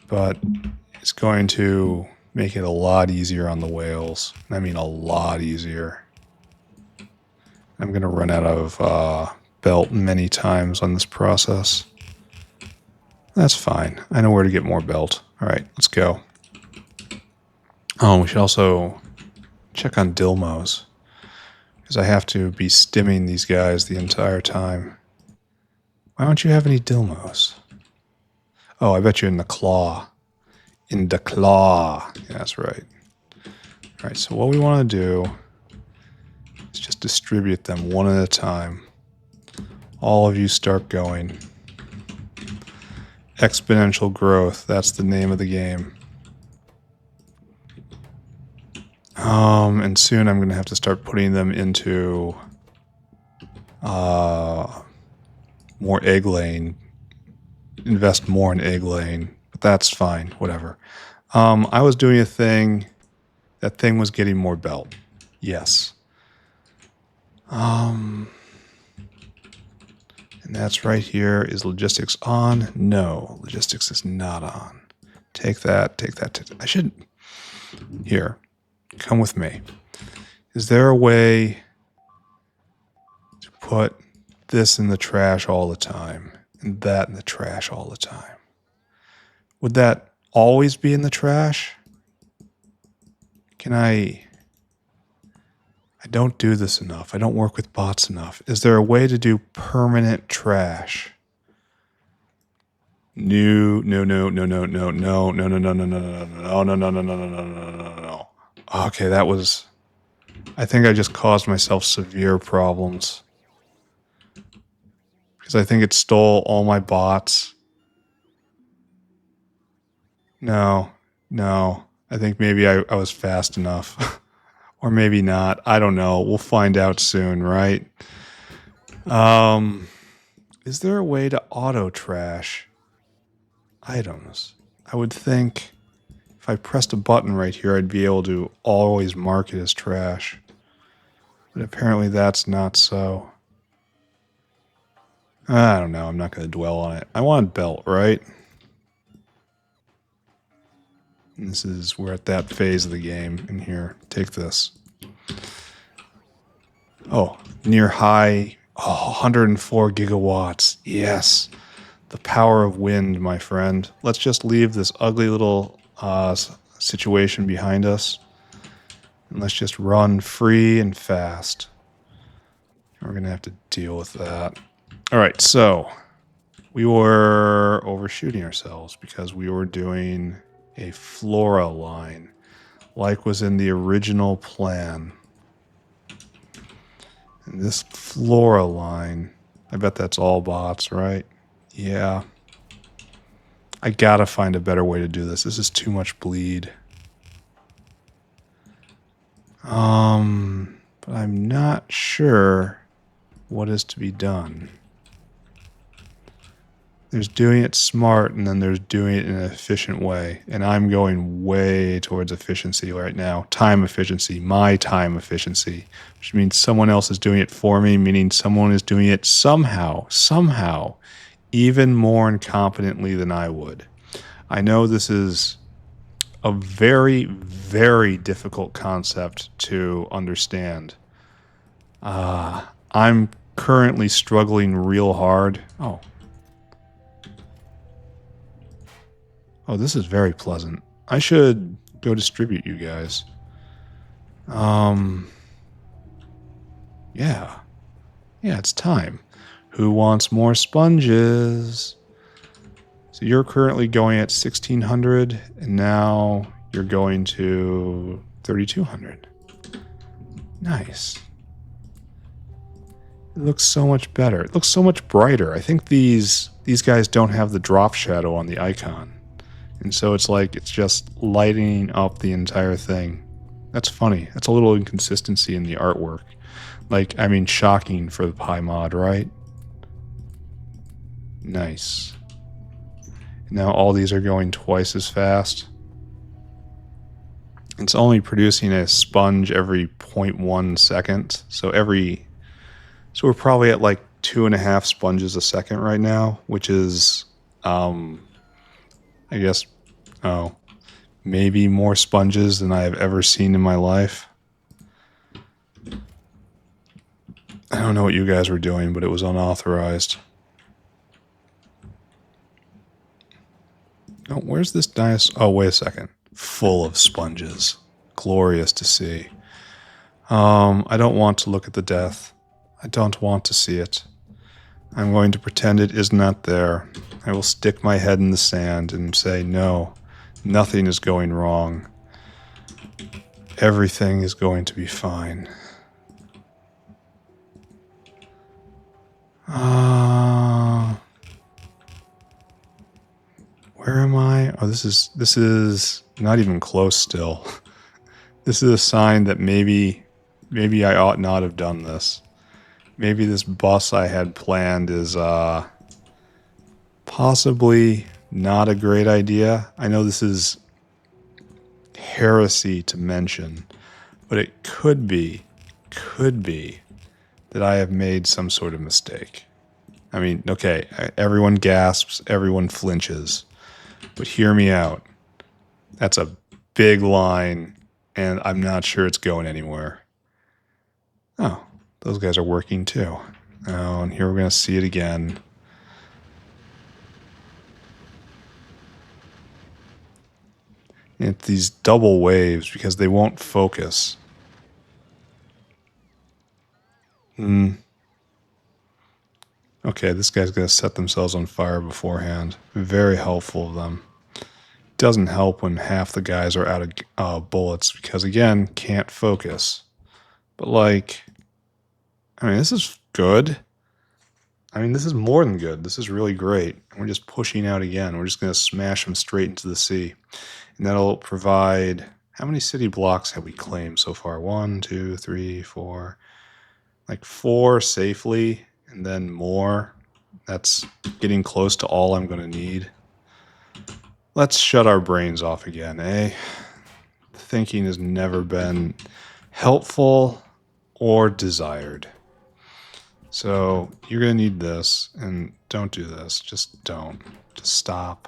but it's going to make it a lot easier on the whales. I mean, a lot easier. I'm going to run out of belt many times on this process. That's fine. I know where to get more belt. All right, let's go. Oh, we should also check on Dhilmos, because I have to be stimming these guys the entire time. Why don't you have any Dhilmos? Oh, I bet you're in the claw. In the claw. Yeah, that's right. All right, so what we want to do is just distribute them one at a time. All of you start going. Exponential growth, that's the name of the game. And soon I'm going to have to start putting them into more egg laying. Invest more in egg laying, but that's fine, whatever. I was doing a thing. That thing was getting more belt. Yes. And that's right here. Is logistics on? No, logistics is not on. Take that, take that, take that. I should... Here, come with me. Is there a way to put this in the trash all the time and that in the trash all the time? Would that always be in the trash? Can I don't do this enough. I don't work with bots enough. Is there a way to do permanent trash? No. Okay, that was I think I just caused myself severe problems. Because I think it stole all my bots. No, no. I think maybe I was fast enough. Or maybe not. I don't know. We'll find out soon, right? Is there a way to auto trash items? I would think if I pressed a button right here, I'd be able to always mark it as trash. But apparently that's not so. I don't know. I'm not going to dwell on it. I want belt, right? And this is, we're at that phase of the game in here. Take this. Oh, near high. Oh, 104 gigawatts. Yes. The power of wind, my friend. Let's just leave this ugly little situation behind us. And let's just run free and fast. We're going to have to deal with that. All right, so we were overshooting ourselves because we were doing a flora line like was in the original plan. And this flora line, I bet that's all bots, right? Yeah. I gotta find a better way to do this. This is too much bleed. But I'm not sure what is to be done. There's doing it smart, and then there's doing it in an efficient way. And I'm going way towards efficiency right now. Time efficiency, my time efficiency, which means someone else is doing it for me, meaning someone is doing it somehow, even more incompetently than I would. I know this is a very, very difficult concept to understand. I'm currently struggling real hard. Oh, this is very pleasant. I should go distribute you guys. Yeah. Yeah, it's time. Who wants more sponges? So you're currently going at 1,600, and now you're going to 3,200. Nice. It looks so much better. It looks so much brighter. I think these guys don't have the drop shadow on the icon. And so it's like it's just lighting up the entire thing. That's funny. That's a little inconsistency in the artwork. Like, I mean, shocking for the Pi mod, right? Nice. Now all these are going twice as fast. It's only producing a sponge every 0.1 second. So we're probably at like 2.5 sponges a second right now, which is, I guess, maybe more sponges than I have ever seen in my life. I don't know what you guys were doing, but it was unauthorized. Oh, where's this dinosaur? Oh, wait a second. Full of sponges. Glorious to see. I don't want to look at the death. I don't want to see it. I'm going to pretend it is not there. I will stick my head in the sand and say, no, nothing is going wrong. Everything is going to be fine. Where am I? Oh, this is not even close still. This is a sign that maybe I ought not have done this. Maybe this bus I had planned is possibly not a great idea. I know this is heresy to mention, but it could be that I have made some sort of mistake. I mean, okay, everyone gasps, everyone flinches, but hear me out. That's a big line, and I'm not sure it's going anywhere. Oh, those guys are working too. Oh, and here we're going to see it again. It's these double waves because they won't focus. Okay, this guy's going to set themselves on fire beforehand. Very helpful of them. Doesn't help when half the guys are out of bullets because, again, can't focus. But like, I mean, this is good. I mean, this is more than good. This is really great. We're just pushing out again. We're just going to smash them straight into the sea. And that'll provide... How many city blocks have we claimed so far? 1, 2, 3, 4. Like 4 safely, and then more. That's getting close to all I'm going to need. Let's shut our brains off again, eh? Thinking has never been helpful or desired. So you're going to need this, and don't do this. Just don't. Just stop.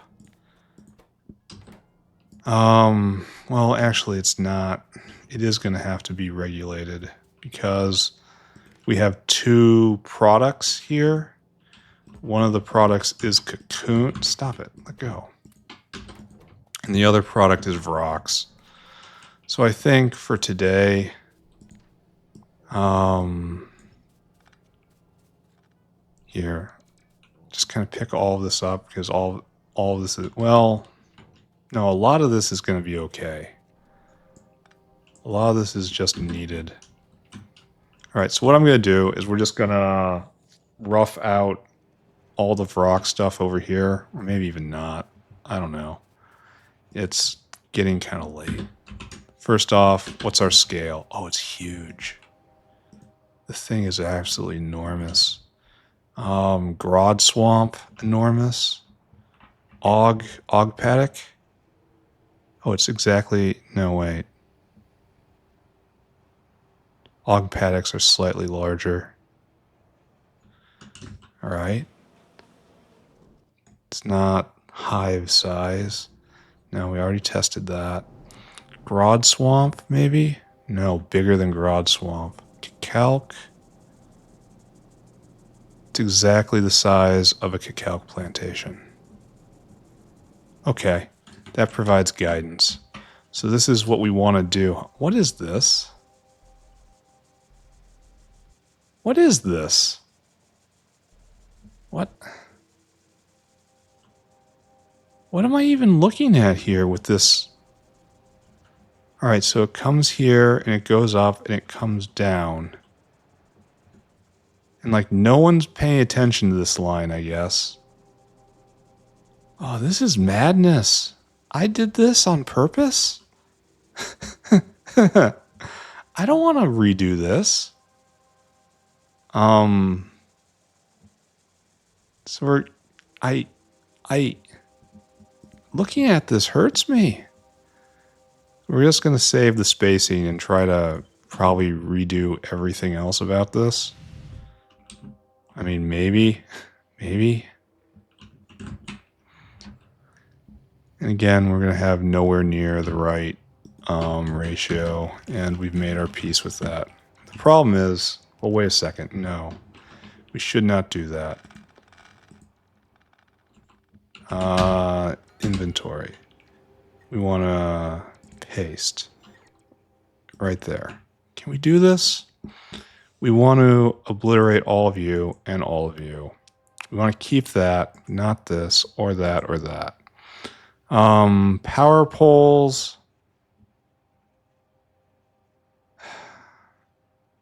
Well, actually, it's not. It is going to have to be regulated because we have 2 products here. One of the products is cocoon. Stop it. Let go. And the other product is Vrauks. So I think for today, here, just kind of pick all of this up because all of this is, well, no, a lot of this is going to be okay. A lot of this is just needed. All right, so what I'm going to do is we're just going to rough out all the Vrauks stuff over here, or maybe even not. I don't know. It's getting kind of late. First off, what's our scale? Oh, it's huge. The thing is absolutely enormous. Grod Swamp, enormous. Og Paddock. Oh, it's exactly, no, wait. Og Paddocks are slightly larger. All right. It's not hive size. No, we already tested that. Grod Swamp, maybe? No, bigger than Grod Swamp. Cacalc. It's exactly the size of a cacalc plantation. Okay, that provides guidance. So this is what we want to do. What is this? What is this? What? What am I even looking at here with this? All right, so it comes here and it goes up and it comes down. And like no one's paying attention to this line, I guess. Oh, this is madness. I did this on purpose? I don't want to redo this. So looking at this hurts me. We're just going to save the spacing and try to probably redo everything else about this. I mean, maybe. And again, we're going to have nowhere near the right ratio, and we've made our peace with that. The problem is, well, wait a second. No, we should not do that. Inventory. We want to paste right there. Can we do this? We want to obliterate all of you and all of you. We want to keep that, not this or that or that. Power poles.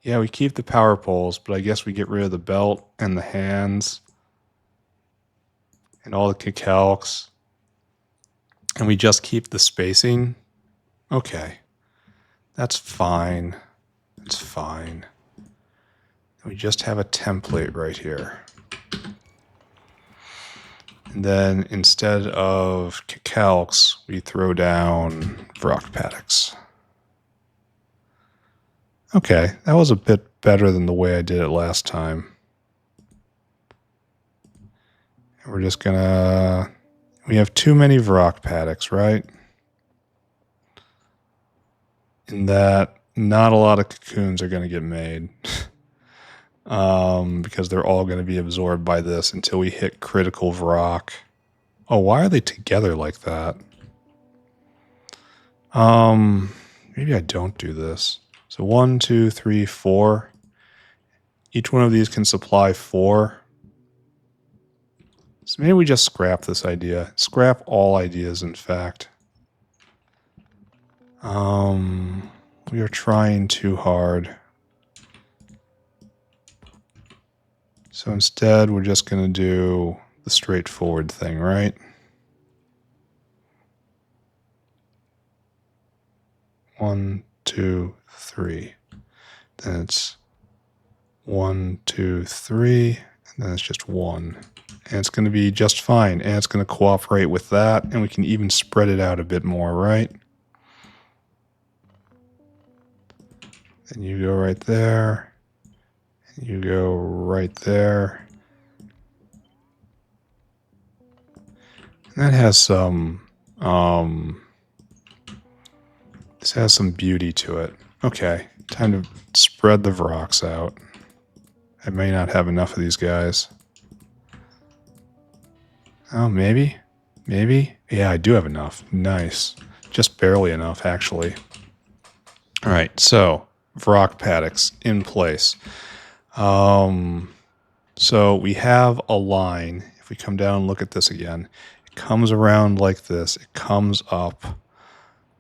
Yeah, we keep the power poles, but I guess we get rid of the belt and the hands and all the cacalcs. And we just keep the spacing. Okay. That's fine. It's fine. We just have a template right here. And then instead of cacalcs, we throw down Vrauks paddocks. Okay, that was a bit better than the way I did it last time. And we're just gonna... We have too many Vrauks paddocks, right? In that not a lot of cocoons are going to get made. Because they're all going to be absorbed by this until we hit critical Vrauks. Oh, why are they together like that? Maybe I don't do this. So 1, 2, 3, 4. Each one of these can supply 4. So maybe we just scrap this idea. Scrap all ideas, in fact. We are trying too hard. So instead, we're just going to do the straightforward thing, right? One, two, three. Then it's 1, 2, 3, and then it's just 1. And it's going to be just fine, and it's going to cooperate with that, and we can even spread it out a bit more, right? And you go right there, and you go right there. And that has some, this has some beauty to it. Okay, time to spread the Vrauks out. I may not have enough of these guys. Oh, maybe? Maybe? Yeah, I do have enough. Nice. Just barely enough, actually. All right, so Vrauk paddocks in place. So we have a line. If we come down and look at this again, it comes around like this. It comes up.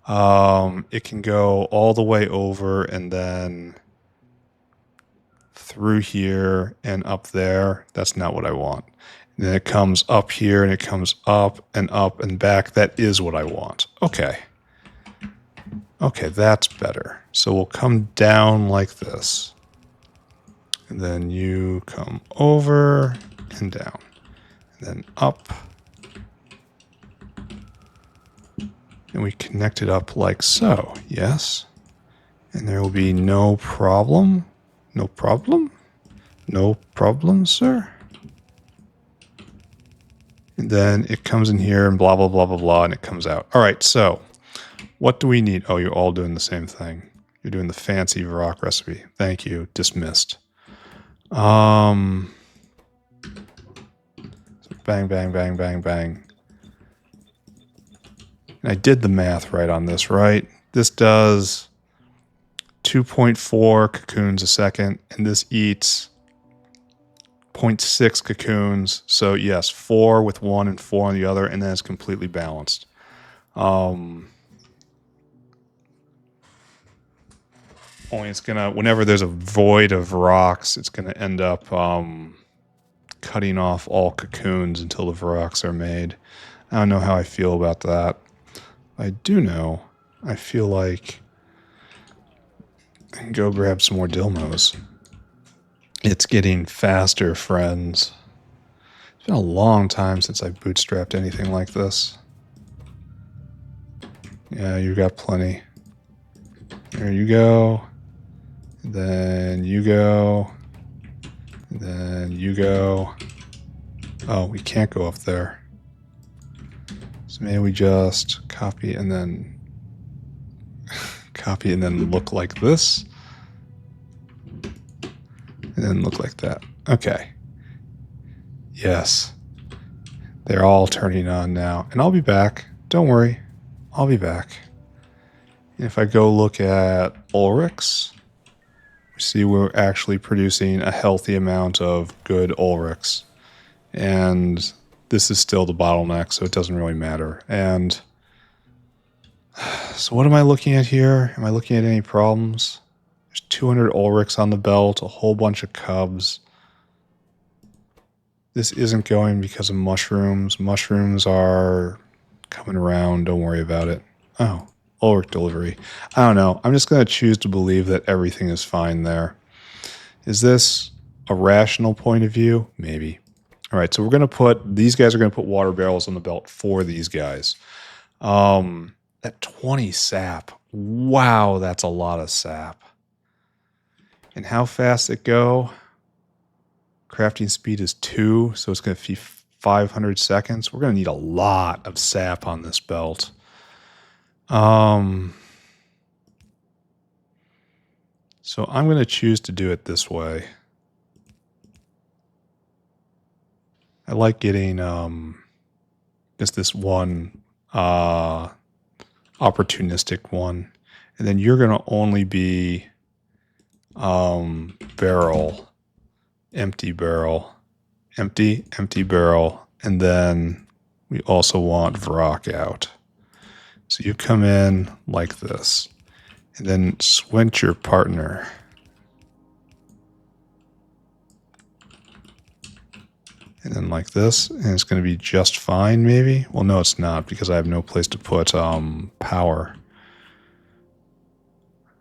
It can go all the way over and then through here and up there. That's not what I want. And then it comes up here and it comes up and back. That is what I want. Okay. Okay, that's better. So we'll come down like this. And then you come over and down. And then up. And we connect it up like so. Yes. And there will be no problem. No problem? No problem, sir? And then it comes in here and blah, blah, blah, blah, blah, and it comes out. All right, so what do we need? Oh, you're all doing the same thing. You're doing the fancy Vrauk recipe. Thank you. Dismissed. So bang, bang, bang, bang, bang. And I did the math right on this, right? This does 2.4 cocoons a second, and this eats 0.6 cocoons. So yes, 4 with one and 4 on the other, and then it's completely balanced. Only it's gonna, whenever there's a void of rocks, it's gonna end up cutting off all cocoons until the Vrauks are made. I don't know how I feel about that. I do know I feel like I can go grab some more Dhilmos. It's getting faster, friends. It's been a long time since I bootstrapped anything like this. Yeah, you got plenty. There you go. Then you go. Then you go. Oh, we can't go up there. So maybe we just copy and then copy and then look like this. And then look like that. Okay. Yes. They're all turning on now. And I'll be back. Don't worry. I'll be back. And if I go look at Ulrics, we see we're actually producing a healthy amount of good Ulrics. And this is still the bottleneck, so it doesn't really matter. And so what am I looking at here? Am I looking at any problems? There's 200 Ulrics on the belt, a whole bunch of cubs. This isn't going because of mushrooms. Mushrooms are coming around. Don't worry about it. Oh, Ulric delivery. I don't know. I'm just going to choose to believe that everything is fine there. Is this a rational point of view? Maybe. All right, so we're going to put, these guys are going to put water barrels on the belt for these guys. That 20 sap. Wow, that's a lot of sap. And how fast it go? Crafting speed is 2, so it's going to be 500 seconds. We're going to need a lot of sap on this belt. So I'm going to choose to do it this way. I like getting just this one opportunistic one. And then you're going to only be barrel, empty barrel, empty barrel. And then we also want Vrauk out. So you come in like this. And then switch your partner. And then like this, and it's going to be just fine, maybe? Well, no, it's not, because I have no place to put power.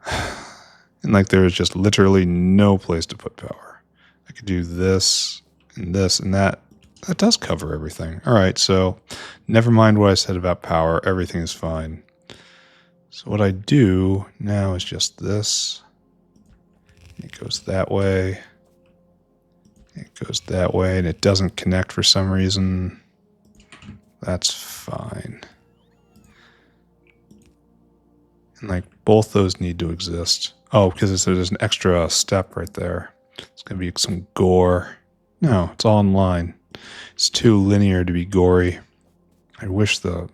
And like there is just literally no place to put power. I could do this, and that. That does cover everything. All right, so never mind what I said about power. Everything is fine. So what I do now is just this. It goes that way. It goes that way, and it doesn't connect for some reason. That's fine. And like both those need to exist. Oh, because there's an extra step right there. It's going to be some gore. No, it's all in line. It's too linear to be gory. I wish look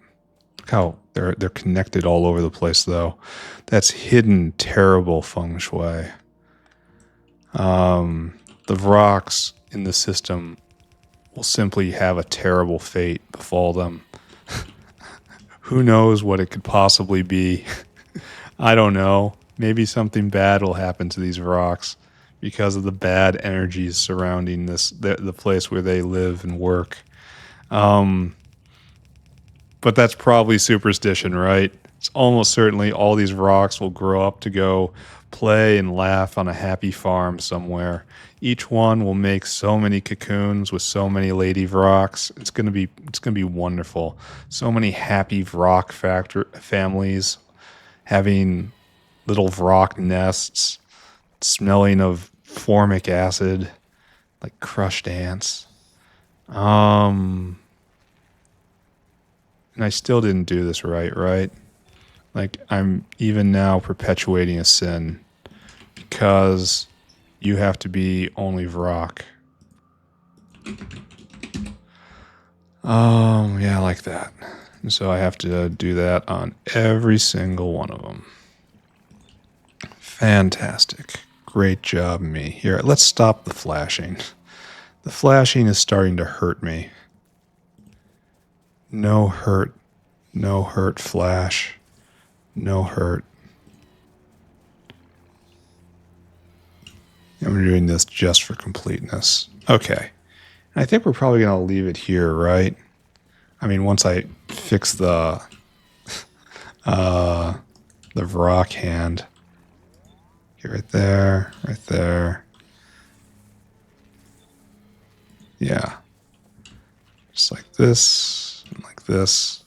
how they're connected all over the place though. That's hidden terrible feng shui. The Vrauks in the system will simply have a terrible fate befall them. Who knows what it could possibly be? I don't know. Maybe something bad will happen to these Vrauks because of the bad energies surrounding the place where they live and work. But that's probably superstition, right? It's almost certainly all these Vrauks will grow up to go play and laugh on a happy farm somewhere. Each one will make so many cocoons with so many lady Vrauks. It's gonna be wonderful. So many happy Vrauk families having little Vrauk nests, smelling of formic acid, like crushed ants. And I still didn't do this right? Like, I'm even now perpetuating a sin because you have to be only Vrauk. Yeah, like that. And so I have to do that on every single one of them. Fantastic. Great job, me. Here, let's stop the flashing. The flashing is starting to hurt me. No hurt flash. No hurt. I'm doing this just for completeness. Okay. I think we're probably going to leave it here, right? I mean, once I fix the Vrauk hand. Right there. Yeah. Just like this, and like this.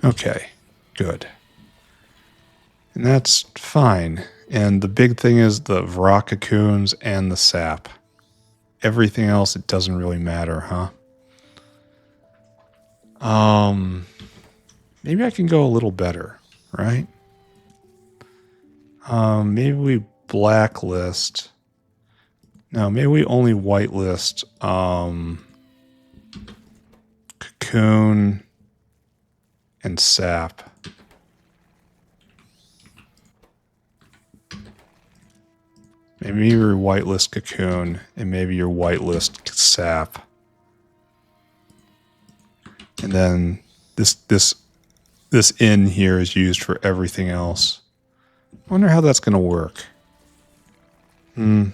Okay, good. And that's fine. And the big thing is the Vrauk cocoons and the sap. Everything else, it doesn't really matter, huh? Maybe I can go a little better, right? Maybe we blacklist. No, maybe we only whitelist cocoon and sap. Maybe your whitelist cocoon and maybe your whitelist sap. And then this in here is used for everything else. I wonder how that's going to work. Then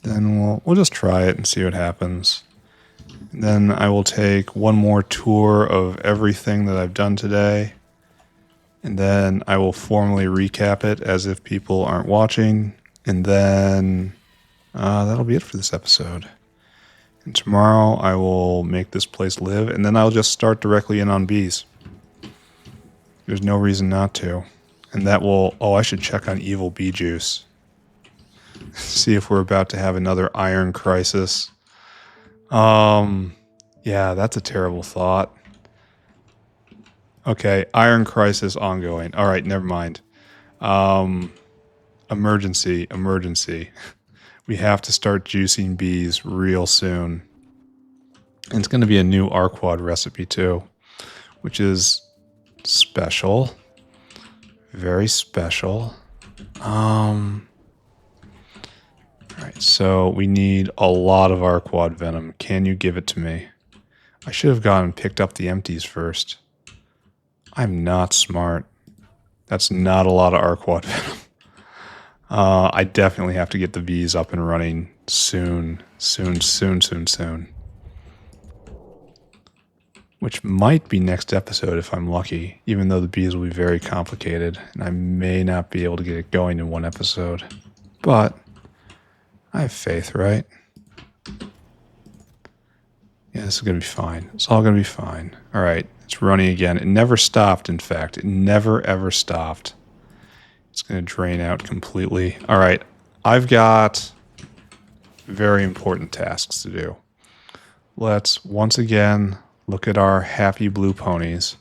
we'll just try it and see what happens. And then I will take one more tour of everything that I've done today. And then I will formally recap it as if people aren't watching. And then that'll be it for this episode. And tomorrow I will make this place live. And then I'll just start directly in on bees. There's no reason not to. And that will... Oh, I should check on evil bee juice. See if we're about to have another iron crisis. Yeah, that's a terrible thought. Okay, iron crisis ongoing. All right, never mind. Emergency. We have to start juicing bees real soon. And it's going to be a new Arqad recipe too, which is special. Very special. All right, so we need a lot of Arqad venom. Can you give it to me? I should have gone and picked up the empties first. I'm not smart. That's not a lot of Arqad venom. I definitely have to get the bees up and running soon. Soon. Which might be next episode if I'm lucky, even though the bees will be very complicated, and I may not be able to get it going in one episode. But I have faith, right? Yeah, this is going to be fine. It's all going to be fine. All right, it's running again. It never stopped, in fact. It never, ever stopped. It's going to drain out completely. All right, I've got very important tasks to do. Let's, once again, look at our happy blue ponies.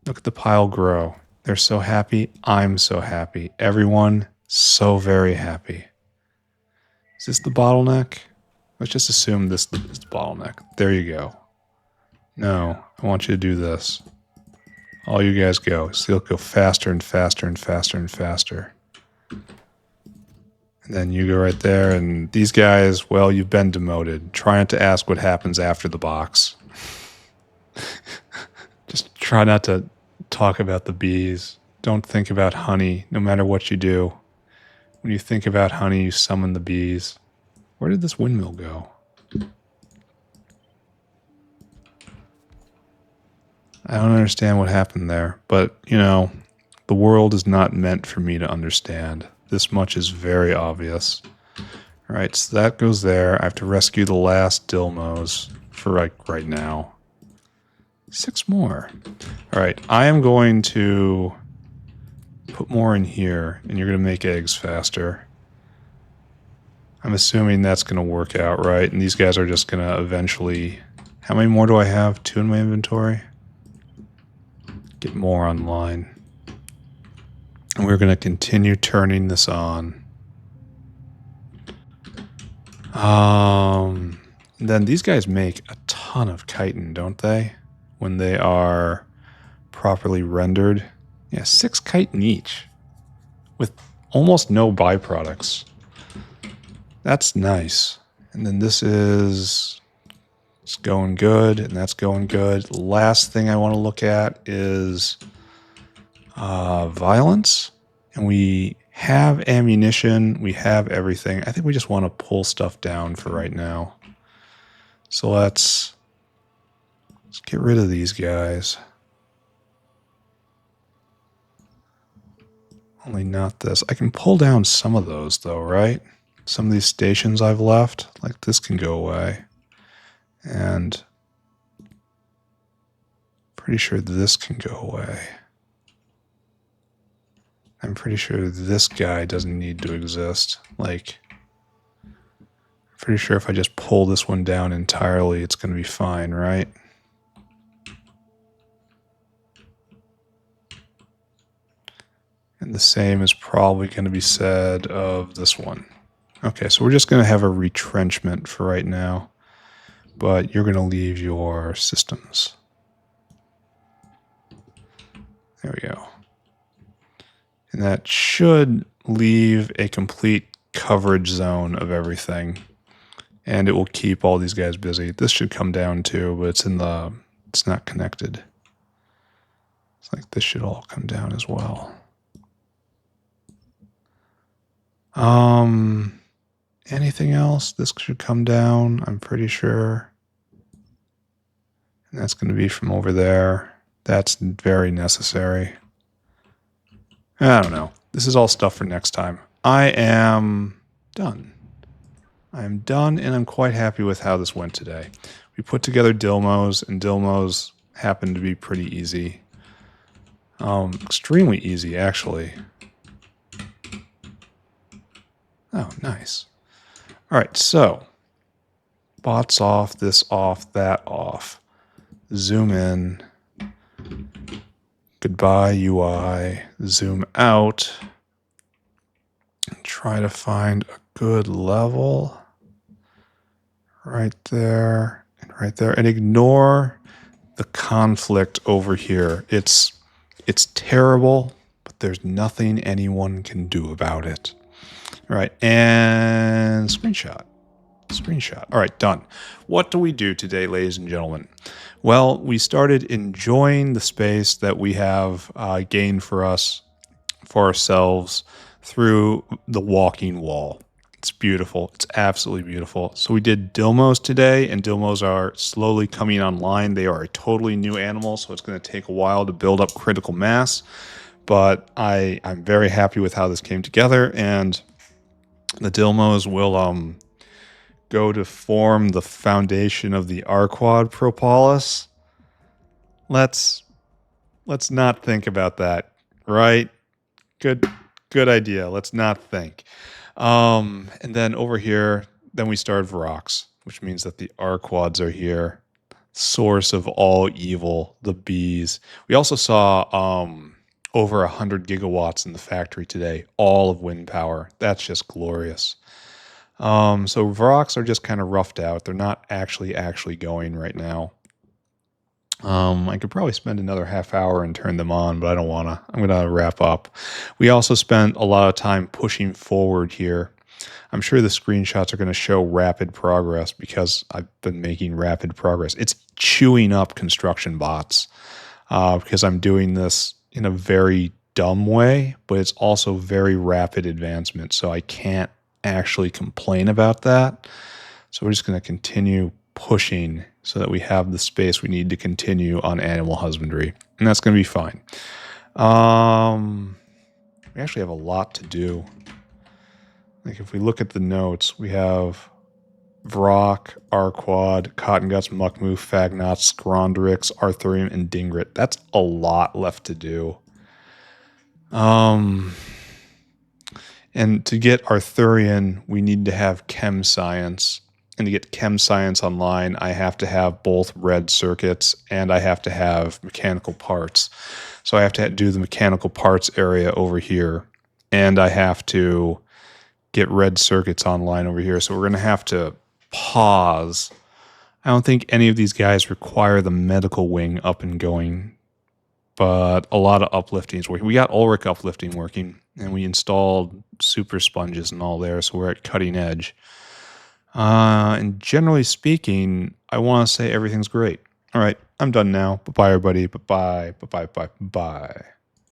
Look at the pile grow. They're so happy. I'm so happy. Everyone so very happy. Is this the bottleneck? Let's just assume this is the bottleneck. There you go. No, I want you to do this. All you guys go. So you'll go faster and faster and faster and faster. And then you go right there, and these guys, well, you've been demoted. Try not to ask what happens after the box. Just try not to talk about the bees. Don't think about honey, no matter what you do. When you think about honey, you summon the bees. Where did this windmill go? I don't understand what happened there, but, you know, the world is not meant for me to understand. This much is very obvious. All right, so that goes there. I have to rescue the last Dhilmos for, like, right now. 6 more. All right, I am going to put more in here, and you're going to make eggs faster. I'm assuming that's going to work out, right? And these guys are just going to eventually... How many more do I have? 2 in my inventory? Get more online. And we're going to continue turning this on. Then these guys make a ton of chitin, don't they? When they are properly rendered. Yeah, 6 chitin each. With almost no byproducts. That's nice. And then this is... It's going good, and that's going good. The last thing I want to look at is violence. And we have ammunition. We have everything. I think we just want to pull stuff down for right now. So let's get rid of these guys. Only not this. I can pull down some of those, though, right? Some of these stations I've left. Like, this can go away. And pretty sure this can go away. I'm pretty sure this guy doesn't need to exist. Like, I'm pretty sure if I just pull this one down entirely, it's going to be fine, right? And the same is probably going to be said of this one. Okay, so we're just going to have a retrenchment for right now. But you're going to leave your systems. There we go. And that should leave a complete coverage zone of everything. And it will keep all these guys busy. This should come down too, but it's not connected. It's like this should all come down as well. Anything else? This should come down, I'm pretty sure. And that's going to be from over there. That's very necessary. I don't know. This is all stuff for next time. I am done. I am done, and I'm quite happy with how this went today. We put together Dhilmos, and Dhilmos happened to be pretty easy. Extremely easy, actually. Oh, nice. All right, so bots off, this off, that off. Zoom in. Goodbye, UI. Zoom out. And try to find a good level. Right there and right there. And ignore the conflict over here. It's terrible, but there's nothing anyone can do about it. All right, and screenshot. All right, done. What do we do today, ladies and gentlemen? Well, we started enjoying the space that we have gained for ourselves. through the walking wall. It's beautiful. It's absolutely beautiful. So we did Dhilmos today, and Dhilmos are slowly coming online. They are a totally new animal, so it's going to take a while to build up critical mass. But I'm very happy with how this came together, and the Dhilmos will go to form the foundation of the Arqad propolis. Let's not think about that, right? Good idea. Let's not think. And then over here, then we start Vrauks, which means that the Arqads are here. Source of all evil, the bees. We also saw over 100 gigawatts in the factory today, all of wind power. That's just glorious. So Vrauks are just kind of roughed out. They're not actually going right now. I could probably spend another half hour and turn them on, but I don't want to. I'm going to wrap up. We also spent a lot of time pushing forward here. I'm sure the screenshots are going to show rapid progress because I've been making rapid progress. It's chewing up construction bots because I'm doing this in a very dumb way, but it's also very rapid advancement. So I can't actually complain about that. So we're just going to continue pushing so that we have the space we need to continue on animal husbandry. And that's going to be fine. We actually have a lot to do. Like if we look at the notes, we have Vrauks, Arqad, Cotton Guts, Muckmoo, Fagnots, Scrondrix, Arthurium, and Dingrit. That's a lot left to do. And to get Arthurian, we need to have Chem Science. And to get Chem Science online, I have to have both red circuits and I have to have mechanical parts. So I have to do the mechanical parts area over here. And I have to get red circuits online over here. So we're going to have to pause. I don't think any of these guys require the medical wing up and going, but a lot of uplifting is working. We got Ulric uplifting working, and we installed super sponges and all there, so we're at cutting edge. And generally speaking, I want to say everything's great. All right, I'm done now. Bye-bye, everybody. Bye-bye. Bye-bye. Bye-bye.